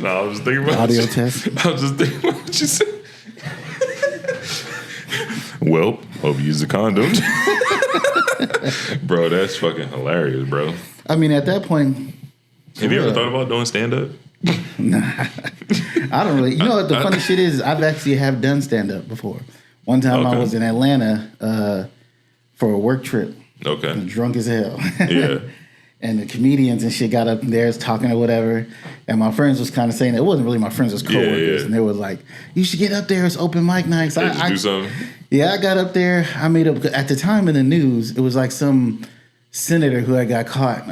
No, I was just thinking about audio test. I was just thinking about what you said. Well, hope you use a condom. Bro, that's fucking hilarious, bro. I mean, at that point... Have you ever thought about doing stand-up? Nah. I don't really... You know what the funny shit is? I've actually have done stand-up before. One time I was in Atlanta for a work trip. Okay. Drunk as hell. Yeah. And the comedians and shit got up there talking or whatever. And my friends was kind of saying, it wasn't really my friends, it was coworkers. Yeah. And they were like, you should get up there, it's open mic nights. I do something? Yeah, I got up there. I made up, at the time in the news, it was like some senator who had got caught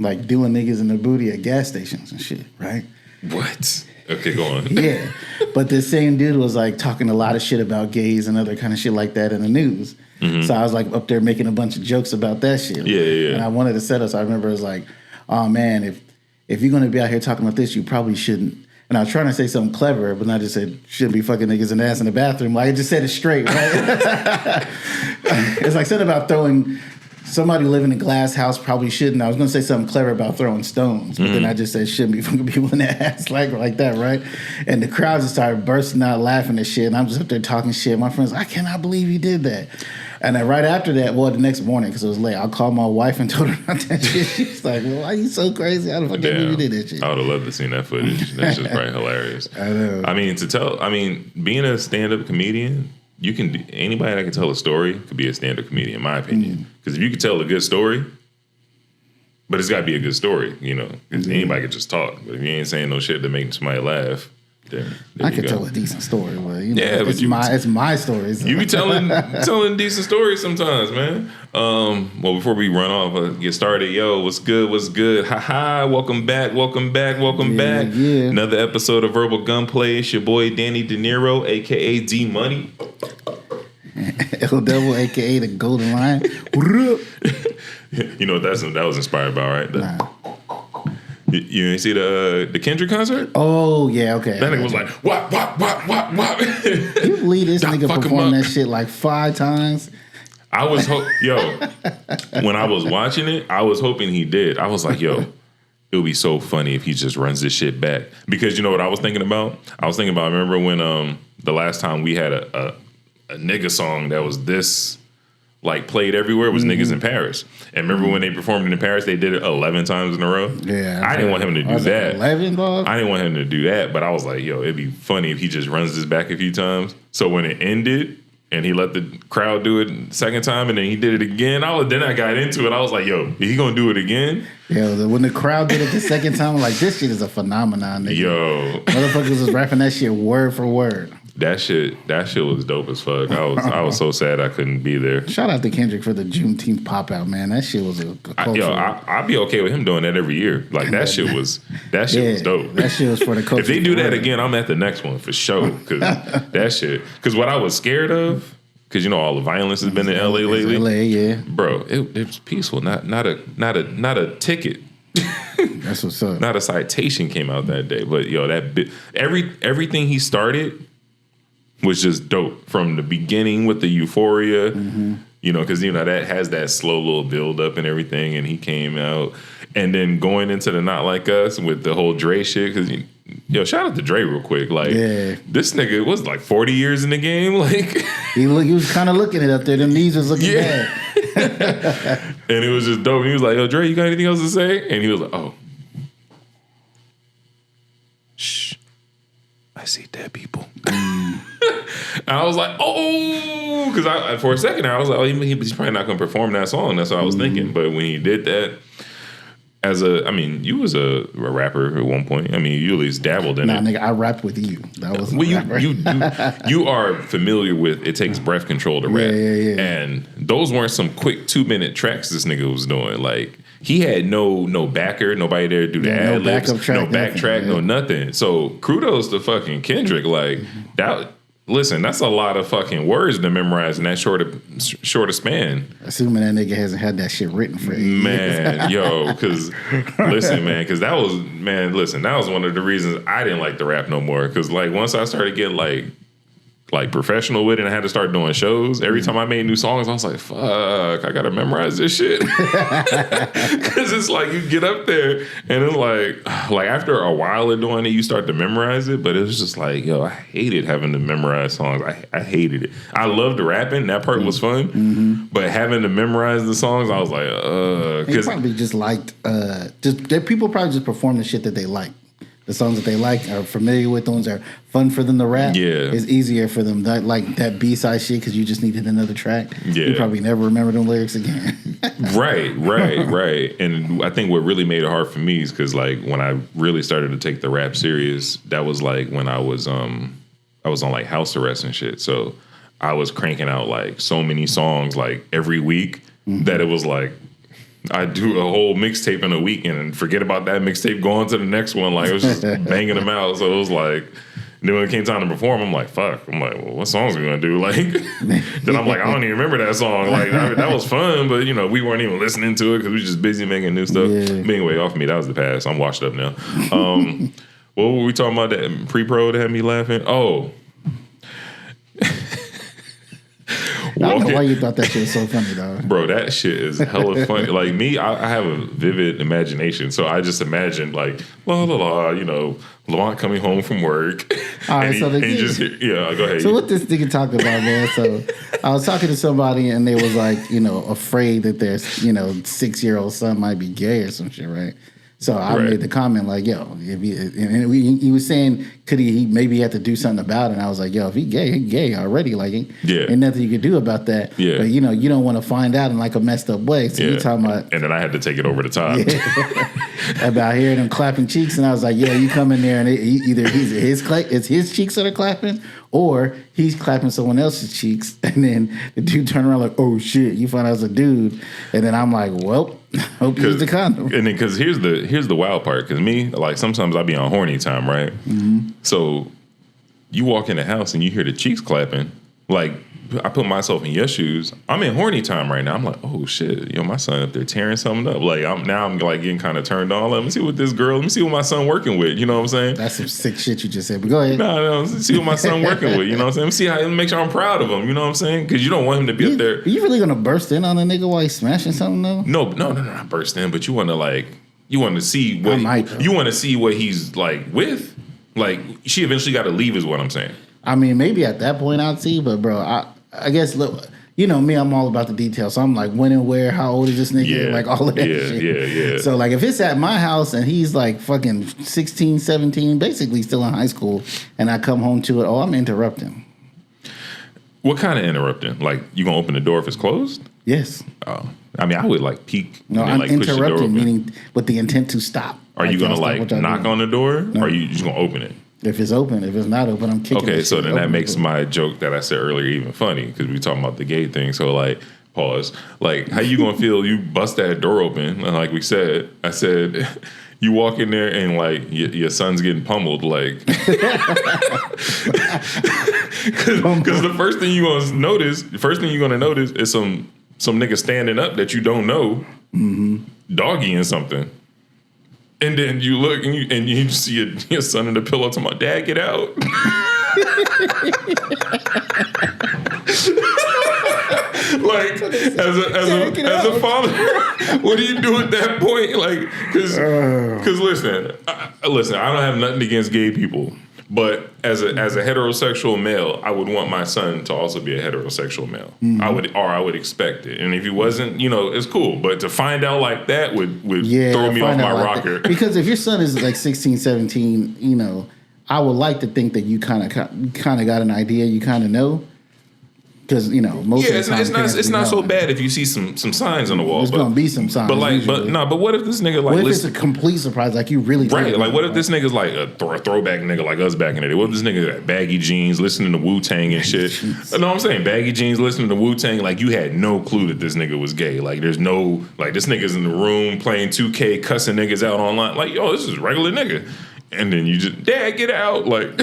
like doing niggas in the booty at gas stations and shit, right? What? Okay, go on. Yeah. But the same dude was like talking a lot of shit about gays and other kind of shit like that in the news. Mm-hmm. So I was like up there making a bunch of jokes about that shit. Yeah. And I wanted to set us. I remember it was like, oh man, if you're going to be out here talking about this, you probably shouldn't. And I was trying to say something clever, but not just said, shouldn't be fucking niggas in the ass in the bathroom. Like I just said it straight, right? It's like something about throwing somebody living in a glass house probably shouldn't. I was going to say something clever about throwing stones, but then I just said shouldn't be fucking people in the ass like that, right? And the crowd just started bursting out laughing and shit. And I'm just up there talking shit. My friends, I cannot believe you did that. And then right after that, well, the next morning, because it was late, I called my wife and told her about that shit. She was like, well, why are you so crazy? How the fuck did you did that shit? I would have loved to see that footage. That's just probably hilarious. I know. I mean, being a stand-up comedian, anybody that can tell a story could be a stand-up comedian, in my opinion. Because if you could tell a good story, but it's got to be a good story, you know, because anybody could just talk. But if you ain't saying no shit that makes somebody laugh, then I could tell a decent story, but you know, yeah, it's my stories. You be telling decent stories sometimes, man. Well, before we run off, get started, yo, what's good? Ha, welcome back. Yeah. Another episode of Verbal Gunplay. It's your boy Danny De Niro, aka D Money. L Double, aka the Golden Lion. You know what that was inspired by, right? Nah. You didn't see the Kendrick concert? Oh, yeah, okay. That nigga was like, what? You believe this nigga performed that shit like 5 times? I was when I was watching it, I was hoping he did. I was like, yo, it would be so funny if he just runs this shit back. Because you know what I was thinking about? I remember when the last time we had a nigga song that was this like played everywhere was Niggas in Paris. And remember when they performed in Paris, they did it 11 times in a row? Yeah. I didn't want him to do that. 11, dog? I didn't want him to do that, but I was like, yo, it'd be funny if he just runs this back a few times. So when it ended and he let the crowd do it the second time and then he did it again, then I got into it. I was like, yo, is he gonna do it again? Yo, when the crowd did it the second time, I'm like, this shit is a phenomenon, nigga. Yo. Motherfuckers was rapping that shit word for word. That shit was dope as fuck. I was so sad I couldn't be there. Shout out to Kendrick for the Juneteenth pop out, man. That shit was a culture. I'd be okay with him doing that every year. Like that shit was dope. That shit was for the culture. If they do that again, I'm at the next one for sure. Because that shit. Because what I was scared of, because you know all the violence has been in LA lately. LA, yeah, bro, it was peaceful. Not a ticket. That's what's up. Not a citation came out that day. But yo, everything he started was just dope from the beginning with the euphoria, you know, because, you know, that has that slow little build up and everything. And he came out and then going into the Not Like Us with the whole Dre shit. Because, yo, shout out to Dre real quick. Like, this nigga was like 40 years in the game. Like, he was kind of looking it up there. Them knees was looking bad. And it was just dope. And he was like, yo, Dre, you got anything else to say? And he was like, oh. Shh. I see dead people. And I was like, oh, because for a second I was like, oh, he's probably not going to perform that song. That's what I was thinking. But when he did that, you was a rapper at one point. I mean, you at least dabbled in it. Nah, nigga, I rapped with you. That was you are familiar with It Takes Breath Control to rap. Yeah. And those weren't some quick 2-minute tracks this nigga was doing. Like, he had no backer, nobody there to do the ad-libs, no backtrack, no nothing. So kudos to fucking Kendrick. Like, that. Listen, that's a lot of fucking words to memorize in that short a span. Assuming that nigga hasn't had that shit written for you. Man, yo, because that was one of the reasons I didn't like the rap no more. Because like once I started getting like like professional with it and I had to start doing shows, every time I made new songs, I was like, fuck, I gotta memorize this shit. Cause it's like you get up there and it's like after a while of doing it, you start to memorize it. But it was just like, yo, I hated having to memorize songs. I hated it. I loved rapping. That part was fun. But having to memorize the songs, I was like, They probably just liked, people probably just perform the shit that they like. The songs that they like, are familiar with, the ones that are fun for them to rap. Yeah. It's easier for them. Like that B-side shit because you just needed another track. Yeah. You probably never remember them lyrics again. Right. And I think what really made it hard for me is because like when I really started to take the rap serious, that was like when I was on like house arrest and shit. So I was cranking out like so many songs like every week that it was like I do a whole mixtape in a week and forget about that mixtape, go on to the next one. Like it was just banging them out. So it was like, then when it came time to perform, I'm like, fuck. I'm like, well, what songs are we gonna do? Like, then I'm like, I don't even remember that song. Like that was fun, but we weren't even listening to it because we were just busy making new stuff. Yeah. But anyway, off me, that was the past. I'm washed up now. What were we talking about? That pre-pro that had me laughing? Oh. I don't know why you thought that shit was so funny, dog. Bro, that shit is hella funny. Like me, I have a vivid imagination, so I just imagined like la la la, Lamont coming home from work. All right, go ahead. So what this nigga talking about, man? So I was talking to somebody and they was like, afraid that their 6-year-old son might be gay or some shit, right? So I made the comment like, yo, he was saying, could he maybe have to do something about it? And I was like, yo, if he gay already. Like, ain't nothing you could do about that. Yeah. But, you don't want to find out in like a messed up way. So you talking about. And then I had to take it over the top. Yeah. About hearing him clapping cheeks. And I was like, yeah, you come in there and either it's his cheeks that are clapping or he's clapping someone else's cheeks. And then the dude turned around like, oh shit, you find out it's a dude. And then I'm like, well, hope you use the condom. And then because here's the wild part. Because me, like sometimes I be on horny time, right? Mm-hmm. So you walk in the house and you hear the cheeks clapping. Like I put myself in your shoes. I'm in horny time right now. I'm like, oh shit, my son up there tearing something up. Like I'm like getting kind of turned on. Let me see what my son working with. You know what I'm saying? That's some sick shit you just said. But go ahead. No, let's see what my son working with. You know what I'm saying? Let me see make sure I'm proud of him. You know what I'm saying? Because you don't want him to be up there. Are you really gonna burst in on a nigga while he's smashing something though? No, not burst in. But you want to see what he's like with. Like she eventually got to leave, is what I'm saying. I mean, maybe at that point I'd see, but bro, I guess look, me, I'm all about the details. So I'm like, when and where, how old is this nigga? Like all of that shit. Yeah. So like if it's at my house and he's like fucking 16, 17, basically still in high school, and I come home to it, I'm interrupting. What kind of interrupting? Like you gonna open the door if it's closed? Yes. Oh. I mean, I would like peek. No, and I'm like push the door interrupting, open. meaning with the intent to stop. Are you gonna like knock on the door, or are you just gonna open it? If it's open, if it's not open, I'm kicking. Okay, so then that makes my joke that I said earlier even funny because we talking about the gay thing. So like, pause. Like, how you gonna feel? You bust that door open, and like we said, I said. You walk in there and like your son's getting pummeled, like because the first thing you're gonna notice is some nigga standing up that you don't know, doggying something, and then you look and you see your son in the pillow talking about, "Dad, get out." Like as a father, what do you do at that point? Like, because listen, I don't have nothing against gay people, but as a heterosexual male, I would want my son to also be a heterosexual male. Mm-hmm. I would expect it, and if he wasn't, it's cool. But to find out like that would throw me off my rocker. Because if your son is like 16, 17, I would like to think that you kind of got an idea, you kind of know. Because most of the time it's not so bad if you see some signs on the wall. There's gonna be some signs. But what if this nigga like? What if it's a complete surprise? Like you really right? Like what if this nigga's like a throwback nigga like us back in the day? What if this nigga got baggy jeans, listening to Wu-Tang and shit? No, I'm saying baggy jeans, listening to Wu-Tang. Like you had no clue that this nigga was gay. Like there's no this nigga's in the room playing 2K, cussing niggas out online. Like yo, this is a regular nigga. And then you just, Dad, get out. Like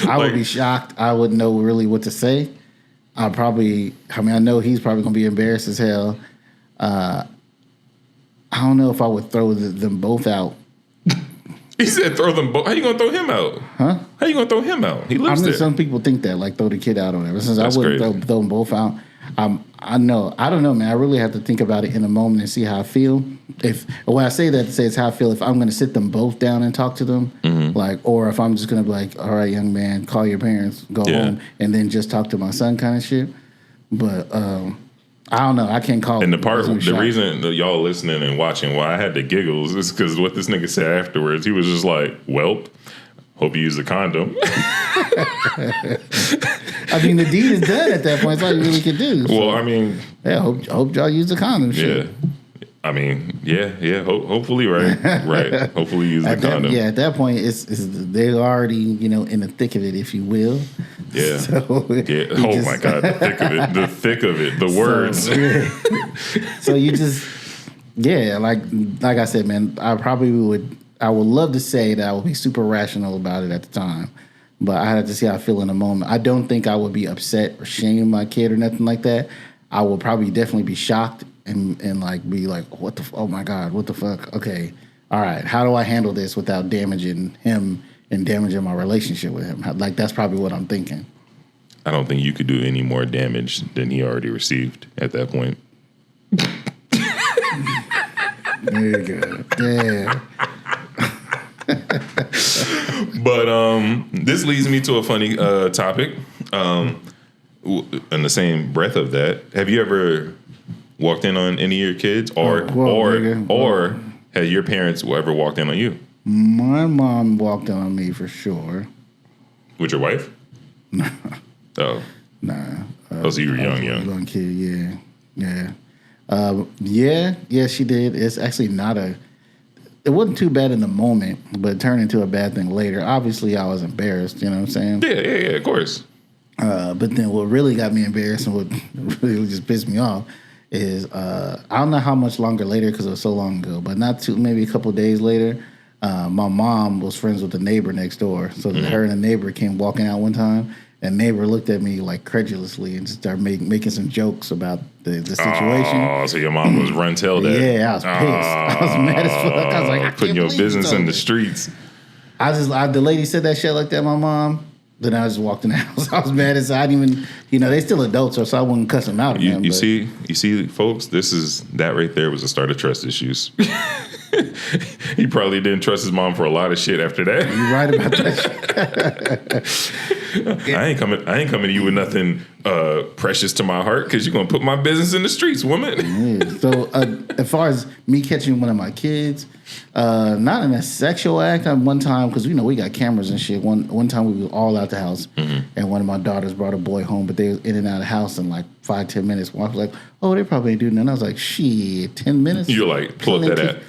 I would be shocked. I wouldn't know really what to say. I know he's probably going to be embarrassed as hell. I don't know if I would throw them both out. He said throw them both. How you gonna throw him out? Huh? How you gonna throw him out? He lives there. Some people think that, like, throw the kid out or whatever. Since That's I wouldn't throw them both out. I know. I don't know, man. I really have to think about it in a moment and see how I feel. When I say that, to say it's how I feel. If I'm going to sit them both down and talk to them, like, or if I'm just going to be like, all right, young man, call your parents, go home, and then just talk to my son, kind of shit. But I don't know. I can't call. And the reason that y'all listening and watching why I had the giggles is because what this nigga said afterwards. He was just like, "Welp, hope you use a condom." I mean, the deed is done at that point. It's all you really can do. So, well, I mean, yeah, hope y'all use the condom. Shit. Yeah. I mean, yeah. Hopefully, right. Hopefully, use the condom. At that point, it's they're already in the thick of it, if you will. Yeah. So, yeah. Oh my God, the thick of it, the words. So you just, like I said, man, I would love to say that I would be super rational about it at the time, but I had to see how I feel in the moment. I don't think I would be upset or shame my kid or nothing like that. I will probably definitely be shocked and like be like, oh my God, what the fuck? Okay, all right, how do I handle this without damaging him and damaging my relationship with him? Like, that's probably what I'm thinking. I don't think you could do any more damage than he already received at that point. There you go. Yeah. But this leads me to a funny topic. In the same breath of that, have you ever walked in on any of your kids, or has your parents ever walked in on you? My mom walked in on me for sure. With your wife? No. Oh. Nah. So you were young. Young kid, yeah. Yeah, she did. It's actually it wasn't too bad in the moment, but it turned into a bad thing later. Obviously, I was embarrassed, you know what I'm saying? Yeah, of course. But then what really got me embarrassed and what really just pissed me off is, I don't know how much longer later because it was so long ago, but maybe a couple of days later, my mom was friends with the neighbor next door. So her and the neighbor came walking out one time, and neighbor looked at me like credulously and started making some jokes about the situation. Oh, so your mom was run-tailed at. Yeah, I was pissed. I was mad as fuck. I was like, I putting your business in the streets. The lady said that shit like that, my mom. Then I just walked in the house. I was mad as I didn't even, they still adults, so I wouldn't cuss them out. You see, folks, that right there was the start of trust issues. He probably didn't trust his mom for a lot of shit after that. You're right about that shit. I ain't coming to you with nothing precious to my heart because you're gonna put my business in the streets, woman. Yeah. So as far as me catching one of my kids, not in a sexual act. One time, because we got cameras and shit. One time we were all out the house, and one of my daughters brought a boy home, but they was in and out of the house in like 5-10 minutes. I was like, oh, they probably ain't doing nothing. I was like, shit, 10 minutes. You're like, pull up that app.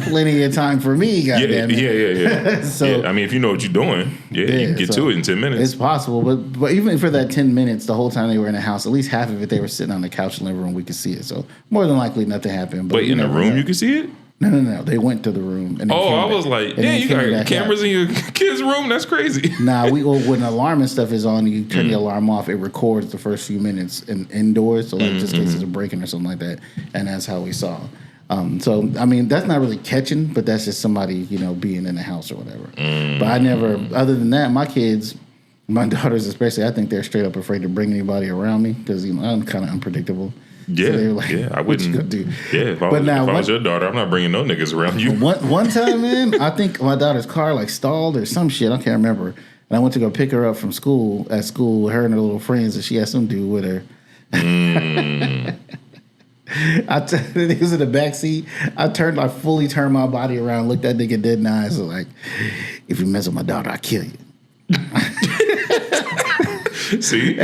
Plenty of time for me, goddamn it. Yeah. So I mean, if you know what you're doing, you can get to it in 10 minutes. It's possible, but even for that 10 minutes, the whole time they were in the house, at least half of it they were sitting on the couch in the living room. We could see it, so more than likely nothing happened. But wait, in the room you could see it? No. They went to the room. And I was like, yeah, you got cameras in your kid's room? That's crazy. Nah, when the alarm and stuff is on, you turn the alarm off. It records the first few minutes indoors, so like just in case it's a break-in or something like that. And that's how we saw. So I mean, that's not really catching, but that's just somebody being in the house or whatever. But I never. Other than that, my kids, my daughters especially, I think they're straight up afraid to bring anybody around me because I'm kind of unpredictable. Yeah, so like, I wouldn't. What you gonna do? Yeah, if I was your daughter, I'm not bringing no niggas around you. One time, man, I think my daughter's car like stalled or some shit. I can't remember. And I went to go pick her up from school. At school, her and her little friends, and she had some dude with her. He was in the back seat. I fully turned my body around, looked that nigga dead in the eyes, was like, "If you mess with my daughter, I'll kill you." See.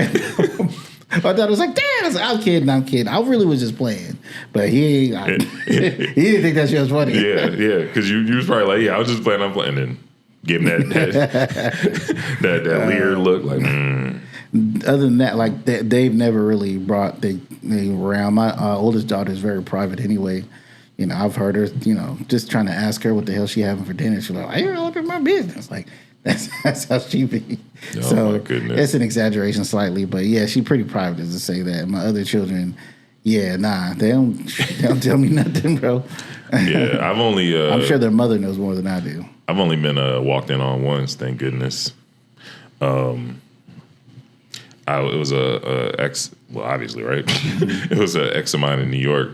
My daughter was like, "Damn!" I was like, "I'm kidding. I really was just playing." But he didn't think that shit was funny. Yeah, because you was probably like, "Yeah, I was just playing. I'm playing." And give him that leer look, like. Other than that, like they've never really brought they around. My oldest daughter is very private anyway. I've heard her, just trying to ask her what the hell she having for dinner. She's like, "I ain't up in my business." Like. That's how she be. Oh, so my goodness. It's an exaggeration slightly, but yeah, she pretty private to say that. My other children, they don't tell me nothing, bro. Yeah, I've only. I'm sure their mother knows more than I do. I've only been walked in on once. Thank goodness. It was a ex. Well, obviously, right? It was an ex of mine in New York,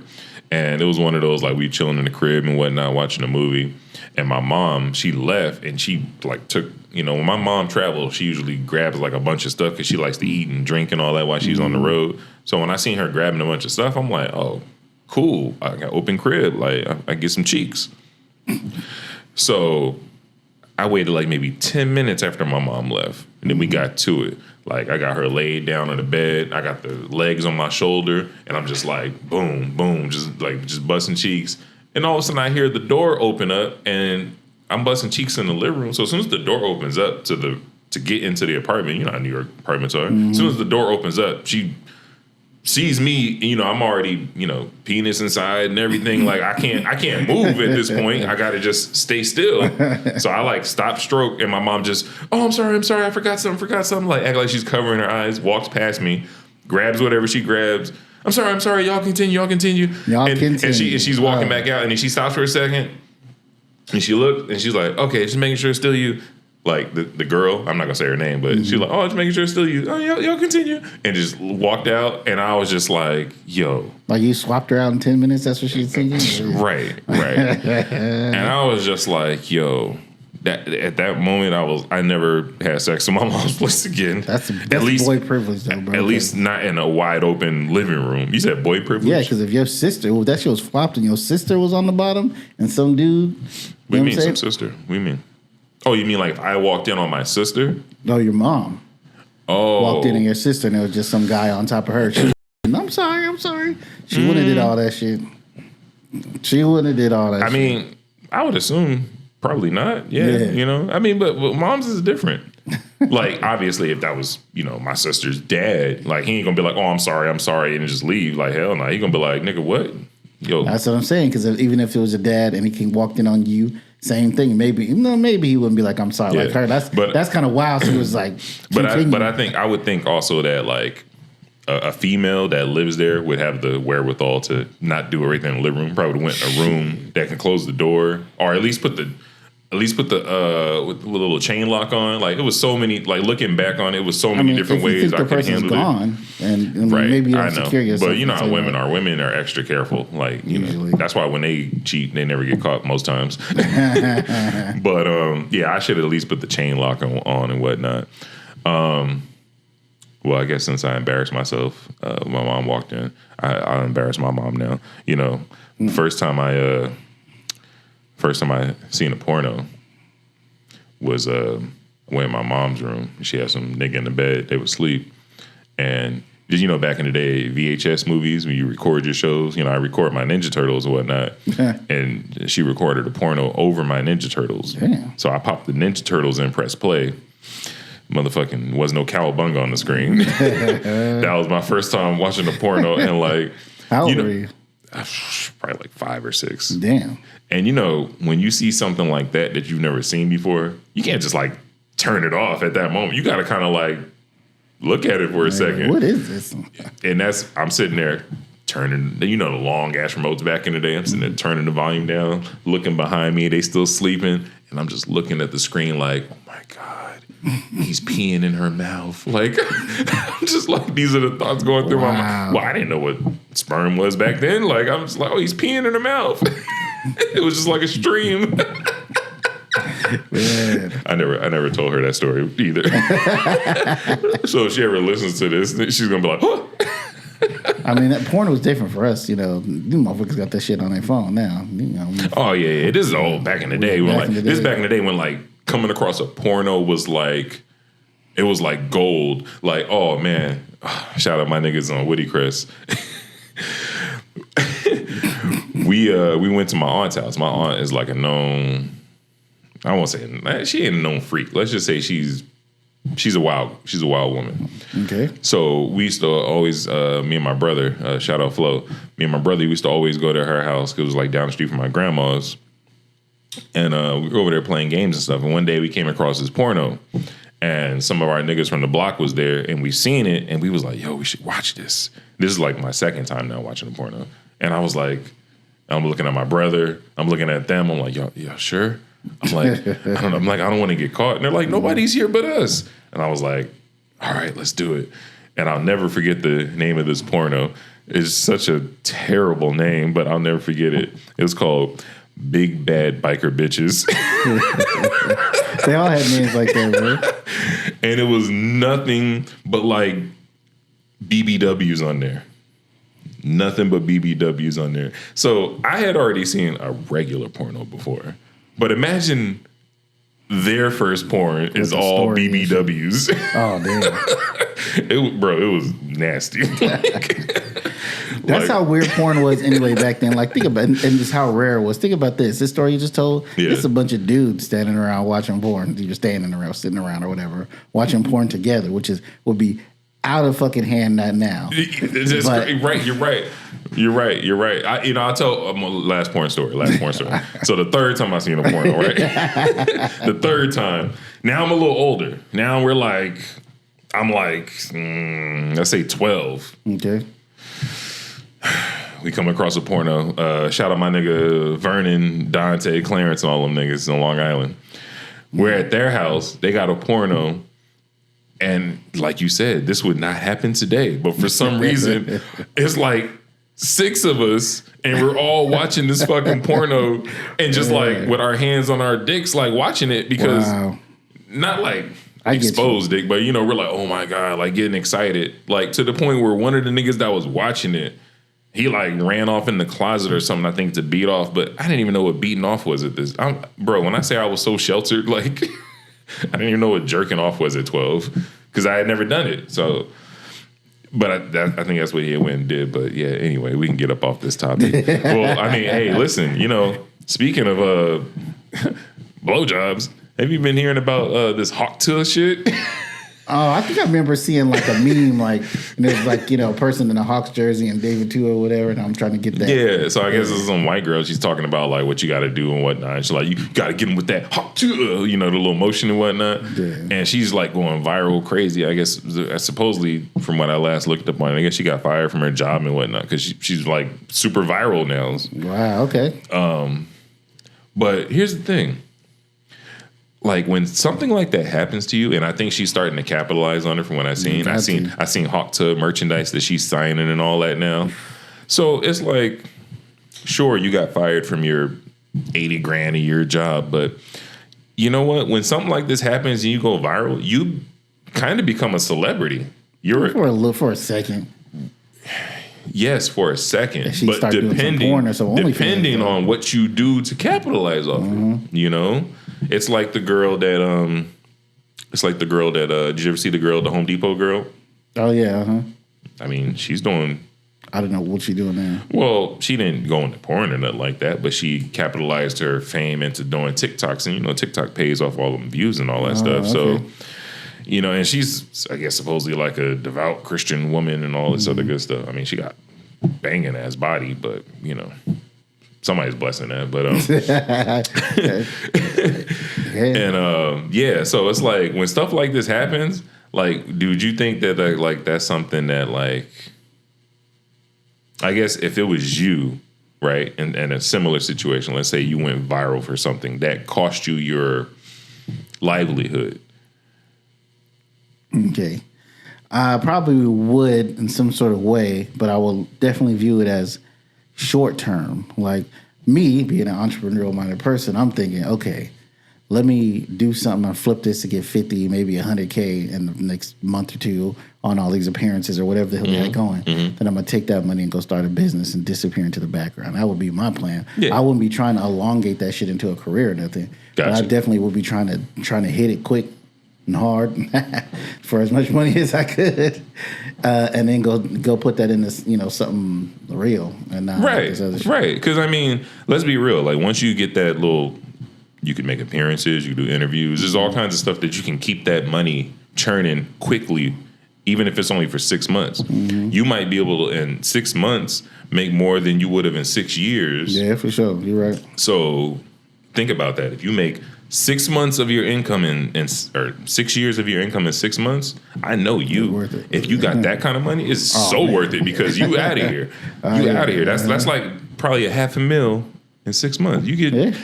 and it was one of those like we chilling in the crib and whatnot, watching a movie. And my mom, she left, and she like took. When my mom travels, she usually grabs like a bunch of stuff because she likes to eat and drink and all that while she's on the road. So when I seen her grabbing a bunch of stuff, I'm like, oh, cool. I got open crib. Like I get some cheeks. So I waited like maybe 10 minutes after my mom left, and then we got to it. Like I got her laid down on the bed. I got the legs on my shoulder, and I'm just like, boom, boom, just busting cheeks. And all of a sudden, I hear the door open up, and I'm busting cheeks in the living room. So as soon as the door opens up to get into the apartment, you know how New York apartments are. As soon as the door opens up, she sees me. I'm already, penis inside and everything. Like I can't move at this point. I gotta just stay still. So I like stop stroke, and my mom just, oh, I'm sorry, I forgot something. Like act like she's covering her eyes, walks past me, grabs whatever she grabs. I'm sorry. Y'all continue. And she's walking back out, and then she stops for a second, and she looked, and she's like, okay, just making sure it's still you. Like the girl, I'm not gonna say her name, but she's like, oh, just making sure it's still you. Oh, y'all continue, and just walked out, and I was just like, yo, like you swapped her out in 10 minutes. That's what she's thinking. Right. And I was just like, yo. That at that moment, I never had sex in my mom's place again. That's boy privilege, though, bro. At least not in a wide open living room. You said boy privilege? Yeah, because if your sister, that shit was flopped and your sister was on the bottom and some dude. What do you mean some sister? What do you mean? Oh, you mean like if I walked in on my sister? No, your mom. Oh. Walked in on your sister and there was just some guy on top of her. She I'm sorry. She wouldn't have did all that shit. I mean, I would assume probably not. Yeah. I mean, but mom's is different. Like, obviously, if that was, my sister's dad, like, he ain't gonna be like, oh, I'm sorry, and just leave. Like, hell no. He gonna be like, nigga, what? Yo. That's what I'm saying, because even if it was a dad and he walked in on you, same thing. Maybe he wouldn't be like, I'm sorry, like her. That's kind of wild. So he was like, but I would think also that, like, a female that lives there would have the wherewithal to not do everything in the living room. Probably went in a room that can close the door, or at least put the with a little chain lock on. Like, it was so many. Like, looking back on it, was so many different ways I could handle gone, it. And right, maybe you I know. Secure yourself. But you know how women are. Women are extra careful. Like, usually, that's why when they cheat, they never get caught most times. But I should at least put the chain lock on and whatnot. Well, I guess since I embarrassed myself, my mom walked in. I embarrass my mom now. First time I seen a porno was went in my mom's room. She had some nigga in the bed. They would sleep. And did back in the day, VHS movies, when you record your shows, I record my Ninja Turtles and whatnot. And she recorded a porno over my Ninja Turtles. Damn. So I popped the Ninja Turtles in, press play. Motherfucking was no cowabunga on the screen. That was my first time watching a porno, and like, how old were you? Probably like 5 or 6. Damn. And when you see something like that you've never seen before, you can't just like turn it off at that moment. You got to kind of like look at it for a second. What is this? And I'm sitting there turning, the long ass remotes back in the day. I'm sitting there turning the volume down, looking behind me. They still sleeping, and I'm just looking at the screen like, oh my God. He's peeing in her mouth. Like, I'm just like, these are the thoughts going through my mind. Well, I didn't know what sperm was back then. Like, I'm just like, oh, he's peeing in her mouth. It was just like a stream. Man. I never told her that story either. So if she ever listens to this, she's gonna be like, huh. I mean, that porn was different for us. You motherfuckers got that shit on their phone now. Oh yeah. This is old back in the day. This is back in the day when like coming across a porno was like, it was like gold. Like, oh man, shout out my niggas on Woody Crest. We went to my aunt's house. My aunt is like a known, I won't say, she ain't a known freak. Let's just say she's a wild woman. Okay. So we used to always, me and my brother, shout out Flo, me and my brother used to always go to her house, because it was like down the street from my grandma's. And we were over there playing games and stuff. And one day we came across this porno, and some of our niggas from the block was there, and we seen it, and we was like, yo, we should watch this. This is like my second time now watching a porno. And I was like, I'm looking at my brother. I'm looking at them. I'm like, y'all sure? I'm like, I don't know. I'm like, I don't want to get caught. And they're like, nobody's here but us. And I was like, all right, let's do it. And I'll never forget the name of this porno. It's such a terrible name, but I'll never forget it. It was called Big Bad Biker Bitches. They all had names like that, bro. And it was nothing but like BBWs on there. Nothing but BBWs on there. So I had already seen a regular porno before. But imagine their first porn is all BBWs. Oh, damn. It was nasty. That's how weird porn was anyway back then. Like, think about it, and just how rare it was. Think about this. This story you just told, it's a bunch of dudes standing around watching porn. You're standing around, sitting around or whatever, watching porn together, which would be out of fucking hand not now. Right, you're right. I'll tell my last porn story. So the third time I seen a porno, right? The third time. Now I'm a little older. Now I'm like, let's say 12. Okay. We come across a porno. Shout out my nigga Vernon, Dante, Clarence, and all them niggas on Long Island. We're at their house. They got a porno. And like you said, this would not happen today. But for some reason, it's like 6 of us, and we're all watching this fucking porno and just like with our hands on our dicks, like watching it because not like exposed dick, but we're like, oh my God, like getting excited. Like to the point where one of the niggas that was watching it, he like ran off in the closet or something, I think, to beat off. But I didn't even know what beating off was at this. Bro, when I say I was so sheltered, like I didn't even know what jerking off was at 12 because I had never done it. So, but I think that's what he went and did. But yeah, anyway, we can get up off this topic. Well, I mean, hey, listen, speaking of blowjobs, have you been hearing about this hawk Tuah shit? Oh, I think I remember seeing like a meme, like there's like a person in a Hawks jersey and David Tuah or whatever, and I'm trying to get that. Yeah, so I guess this is some white girl. She's talking about like what you got to do and whatnot. She's like, you got to get him with that hawk Tuah, the little motion and whatnot. Yeah. And she's like going viral, crazy. I guess supposedly from what I last looked up on it, I guess she got fired from her job and whatnot because she's like super viral now. Wow. Okay. But here's the thing. Like when something like that happens to you, and I think she's starting to capitalize on it from what I've seen. I seen Hawk Tuah merchandise that she's signing and all that now. So it's like, sure, you got fired from your $80,000 a year job, but you know what? When something like this happens and you go viral, you kind of become a celebrity. You're for a second. Yes, for a second, but depending on what you do to capitalize off it, It's like the girl that did you ever see the Home Depot girl? Oh yeah, I mean, she's doing. I don't know what she's doing now. Well, she didn't go into porn or nothing like that, but she capitalized her fame into doing TikToks, and TikTok pays off all them views and all that stuff. Okay. So, and she's, I guess, supposedly like a devout Christian woman and all this other good stuff. I mean, she got banging ass body, but somebody's blessing that. But and so it's like when stuff like this happens, like, dude, you think that like that's something that like, I guess if it was you, right, in a similar situation, let's say you went viral for something that cost you your livelihood. Okay. I probably would in some sort of way, but I will definitely view it as short term. Like me being an entrepreneurial minded person, I'm thinking, okay, let me do something and flip this to get 50, maybe 100K in the next month or two on all these appearances or whatever the hell they had going. Then I'm going to take that money and go start a business and disappear into the background. That would be my plan. Yeah. I wouldn't be trying to elongate that shit into a career or nothing. Gotcha. But I definitely would be trying to hit it quick and hard for as much money as I could, and then go put that in this, something real and not right, this other shit. Right. Because I mean, let's be real. Like once you get that little, you can make appearances, you can do interviews. There's all kinds of stuff that you can keep that money churning quickly, even if it's only for 6 months. You might be able to in 6 months make more than you would have in 6 years. Yeah, for sure. You're right. So think about that. If you make 6 months of your income or 6 years of your income in 6 months, I know you. Worth it. If you got that kind of money, it's so worth it because you out of here. You out of here. That's like probably $500,000 in 6 months. You get,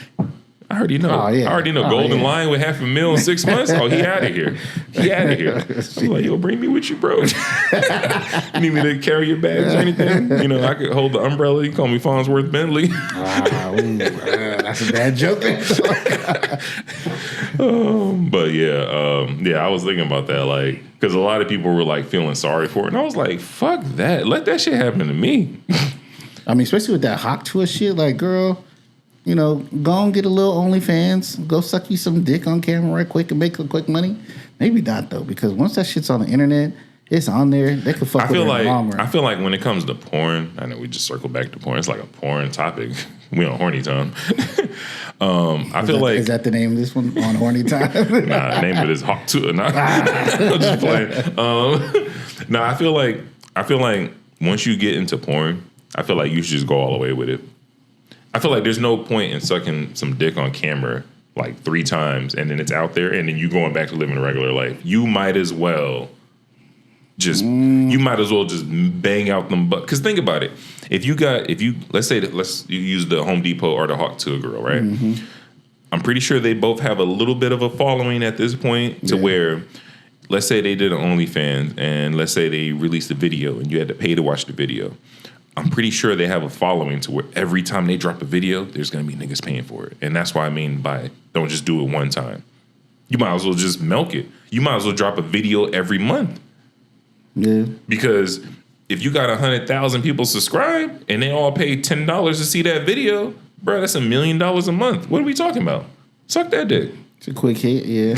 I already know. Oh, yeah. I already know. Golden Lion with $500,000 in 6 months. Oh, he out of here. He out of here. I'm like, yo, bring me with you, bro. You need me to carry your bags or anything? You know, I could hold the umbrella. You call me Farnsworth Bentley. That's a bad joke. But yeah, I was thinking about that, like, because a lot of people were like feeling sorry for it, and I was like, fuck that. Let that shit happen to me. I mean, especially with that hawk Tuah shit, like, girl, you know, go and get a little OnlyFans, go suck you some dick on camera right quick and make a quick money. Maybe not though, because once that shit's on the internet, it's on there. They could fuck with it in the long run. I feel like when it comes to porn, I know we just circle back to porn. It's like a porn topic. We on horny time. Is that the name of this one? On horny time? Nah, the name of it is Hawk Tuah. Nah, I'm just playing. No, I feel like once you get into porn, I feel like you should just go all the way with it. I feel like there's no point in sucking some dick on camera like 3 times and then it's out there and then you going back to living a regular life. You might as well just bang out them butt. Because think about it. Let's use the Home Depot or the Hawk Tuah girl, right? Mm-hmm. I'm pretty sure they both have a little bit of a following at this point to where, let's say they did an OnlyFans and let's say they released a video and you had to pay to watch the video. I'm pretty sure they have a following to where every time they drop a video, there's going to be niggas paying for it. And that's what I mean by don't just do it one time. You might as well just milk it. You might as well drop a video every month. Yeah. Because if you got 100,000 people subscribe and they all pay $10 to see that video, bro, that's $1 million a month. What are we talking about? Suck that dick. It's a quick hit, yeah.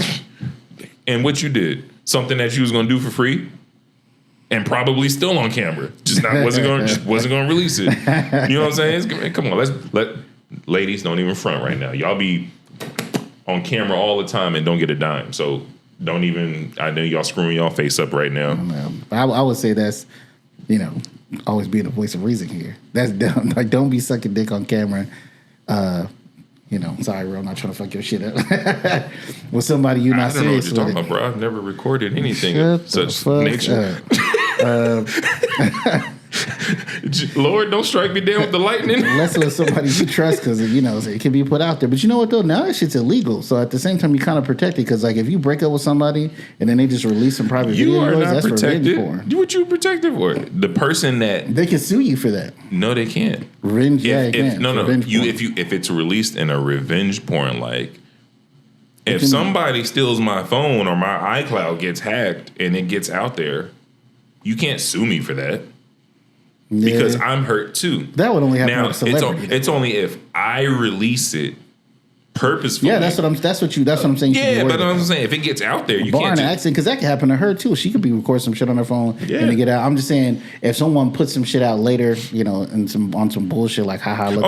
And what you did, something that you was going to do for free, and probably still on camera. Wasn't going to release it. You know what I'm saying? Come on, ladies, don't even front right now. Y'all be on camera all the time and don't get a dime. So don't even. I know y'all screwing y'all face up right now. I would say that's, you know, always being the voice of reason here. That's dumb. Like, don't be sucking dick on camera. You know, sorry, bro, I'm not trying to fuck your shit up. With somebody you're not serious with. I don't know what you're talking about, bro. I've never recorded anything of such nature. Lord, don't strike me down with the lightning. Unless it was somebody you trust, because, you know, it can be put out there. But you know what, though? Now that shit's illegal. So at the same time, you kind of protect it. Because, like, if you break up with somebody and then they just release some private videos, that's revenge porn. What you protected for? The person that... They can sue you for that. No, they can't. Revenge, if it's released in a revenge porn, like... If somebody steals my phone or my iCloud gets hacked and it gets out there, you can't sue me for that. Yeah. Because I'm hurt too. That would only happen with a celebrity. It's only if I release it purposefully. Yeah, that's what I'm saying. Yeah, but I'm saying if it gets out there, you can't. Accident, because that could happen to her too. She could be recording some shit on her phone and to get out. I'm just saying, if someone puts some shit out later, you know, and on some bullshit like haha. Look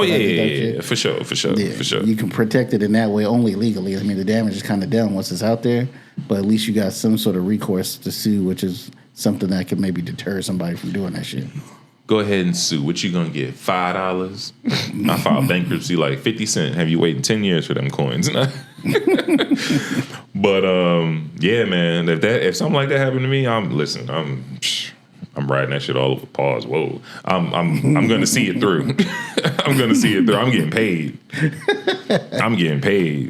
for sure. You can protect it in that way only legally. I mean, the damage is kind of done once it's out there, but at least you got some sort of recourse to sue, which is something that could maybe deter somebody from doing that shit. Go ahead and sue. What you gonna get? $5? I filed bankruptcy like 50 cents. Have you waiting 10 years for them coins? But yeah, man. If something like that happened to me, I'm riding that shit all over. Pause. Whoa. I'm gonna see it through. I'm gonna see it through. I'm getting paid.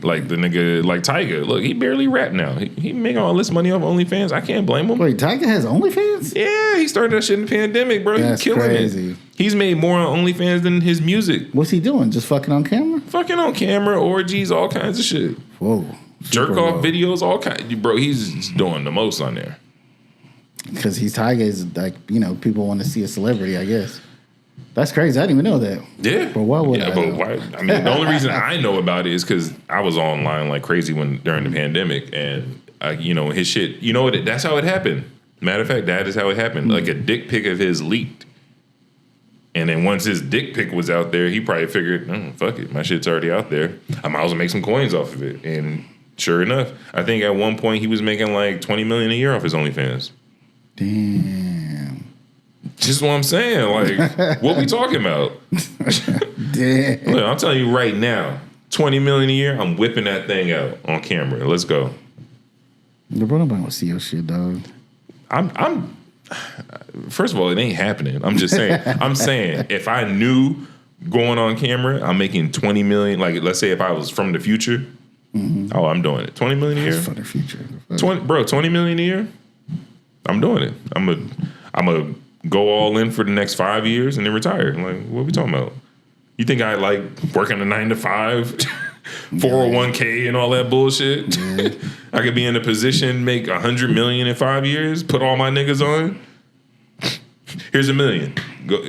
Like the nigga, like Tyga. Look, he barely rap now. He making all this money off OnlyFans. I can't blame him. Wait, Tyga has OnlyFans? Yeah, he started that shit in the pandemic, bro. He's killing crazy. It. He's made more on OnlyFans than his music. What's he doing? Just fucking on camera? Fucking on camera, orgies, all kinds of shit. Whoa. Jerk off videos, all kinds. Bro, he's doing the most on there. Because Tyga is like, you know, people want to see a celebrity, I guess. That's crazy. I didn't even know that. Yeah. But why would I? Why? I mean, the only reason I know about it is because I was online like crazy during the pandemic, and you know, his shit. You know what? That's how it happened. Matter of fact, that is how it happened. Like a dick pic of his leaked, and then once his dick pic was out there, he probably figured, fuck it, my shit's already out there. I might as well make some coins off of it. And sure enough, I think at one point he was making like $20 million a year off his OnlyFans. Damn. Just what I'm saying. Like, what we talking about? Damn. Look, I'm telling you right now, $20 million a year, I'm whipping that thing out on camera. Let's go. Bro, nobody want to see your shit, dog. I'm first of all, it ain't happening. I'm just saying. I'm saying if I knew going on camera, I'm making 20 million. Like, let's say if I was from the future, oh, I'm doing it. 20 million a year. That's for the future. 20 million a year. I'm doing it. I'm a go all in for the next 5 years and then retire. I'm like, what are we talking about? You think I like working a 9 to 5, 401k and all that bullshit? Yeah. I could be in a position, make 100 million in 5 years, put all my niggas on. Here's $1 million.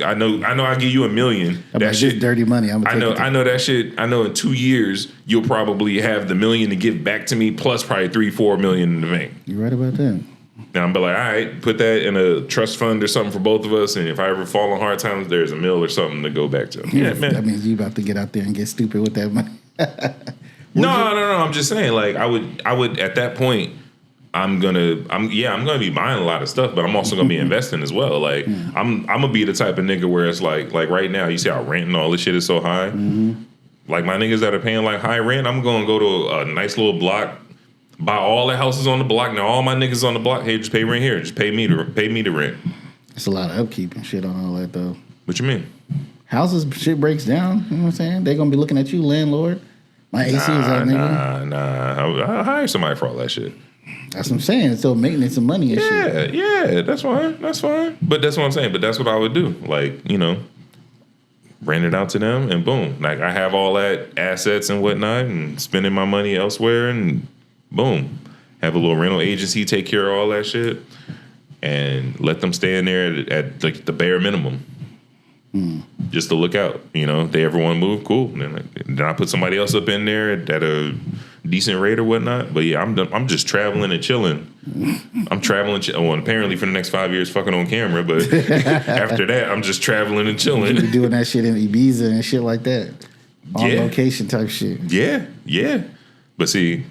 I know. I give you $1 million. That shit, dirty money. I know that shit. I know in 2 years you'll probably have the $1 million to give back to me, plus probably $3-4 million in the bank. You're right about that. Now I'm be like, all right, put that in a trust fund or something for both of us, and if I ever fall on hard times, there's $1 million or something to go back to. Yeah, man. That means you about to get out there and get stupid with that money. No. I'm just saying, like, I would at that point. I'm gonna be buying a lot of stuff, but I'm also gonna be investing as well. Like I'm gonna be the type of nigga where it's like right now, you see how rent and all this shit is so high. Like my niggas that are paying like high rent, I'm gonna go to a nice little block, buy all the houses on the block. Now all my niggas on the block, hey, just pay rent here. Just pay me the rent. It's a lot of upkeep and shit on all that though. What you mean? Houses shit breaks down. You know what I'm saying? They gonna be looking at you, landlord. My AC is out, nigga. I'll hire somebody for all that shit. That's what I'm saying. It's still maintenance and money and shit. Yeah, that's fine. But that's what I'm saying. But that's what I would do. Like, rent it out to them and boom. Like I have all that assets and whatnot and spending my money elsewhere and boom. Have a little rental agency take care of all that shit and let them stay in there at like the bare minimum. Just to look out. If they ever want to move, cool. Then I put somebody else up in there at a decent rate or whatnot. But yeah, I'm just traveling and chilling. I'm traveling. Apparently for the next 5 years, fucking on camera. But after that, I'm just traveling and chilling. You be doing that shit in Ibiza and shit like that. On location type shit. Yeah. But see,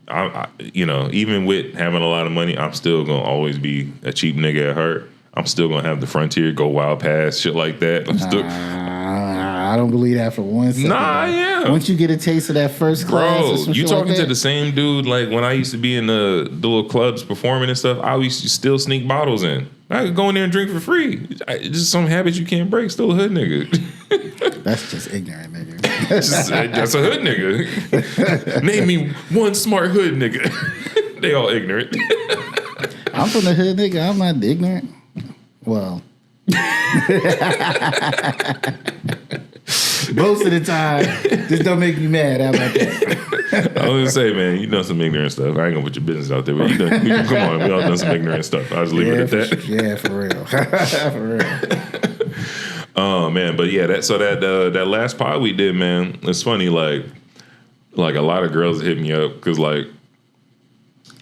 I even with having a lot of money, I'm still gonna always be a cheap nigga at heart. I'm still gonna have the frontier, go wild past shit like that. I don't believe that for 1 second. Yeah. Once you get a taste of that first class, bro, you talking to the same dude? Like when I used to be in the little clubs performing and stuff, I used to still sneak bottles in. I could go in there and drink for free. It's just some habits you can't break. Still a hood nigga. That's just ignorant, nigga. That's a hood nigga. Name me one smart hood nigga. They all ignorant. I'm from the hood, nigga. I'm not ignorant. Well, most of the time, this don't make me mad. How about that? I was gonna say, man, you done some ignorant stuff. I ain't gonna put your business out there, but come on, we all done some ignorant stuff. I'll just leave it at that. Yeah, for real, for real. Oh man, but yeah, that last pod we did, man, it's funny. Like a lot of girls hit me up because like.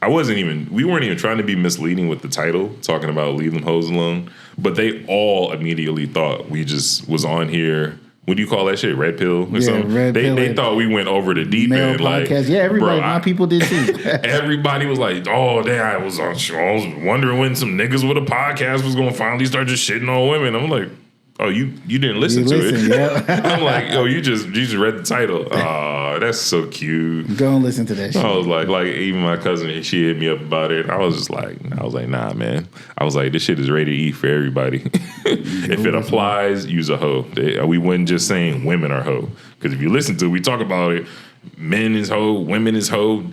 We weren't even trying to be misleading with the title, talking about leave them hoes alone. But they all immediately thought we just was on here. What do you call that shit? Red pill or something? They thought we went over the deep end. Like, yeah, everybody, my people did too. Everybody was like, oh, damn, I was wondering when some niggas with a podcast was going to finally start just shitting on women. I'm like, oh, you didn't listen to it. Yeah. I'm like, oh, you just read the title. Oh, that's so cute. Go and listen to that shit. I was like even my cousin, she hit me up about it. I was like, nah, man. I was like, this shit is rated E for everybody. If it applies, use a hoe. We wasn't just saying women are hoe. Because if you listen to it, we talk about it. Men is hoe, women is hoe.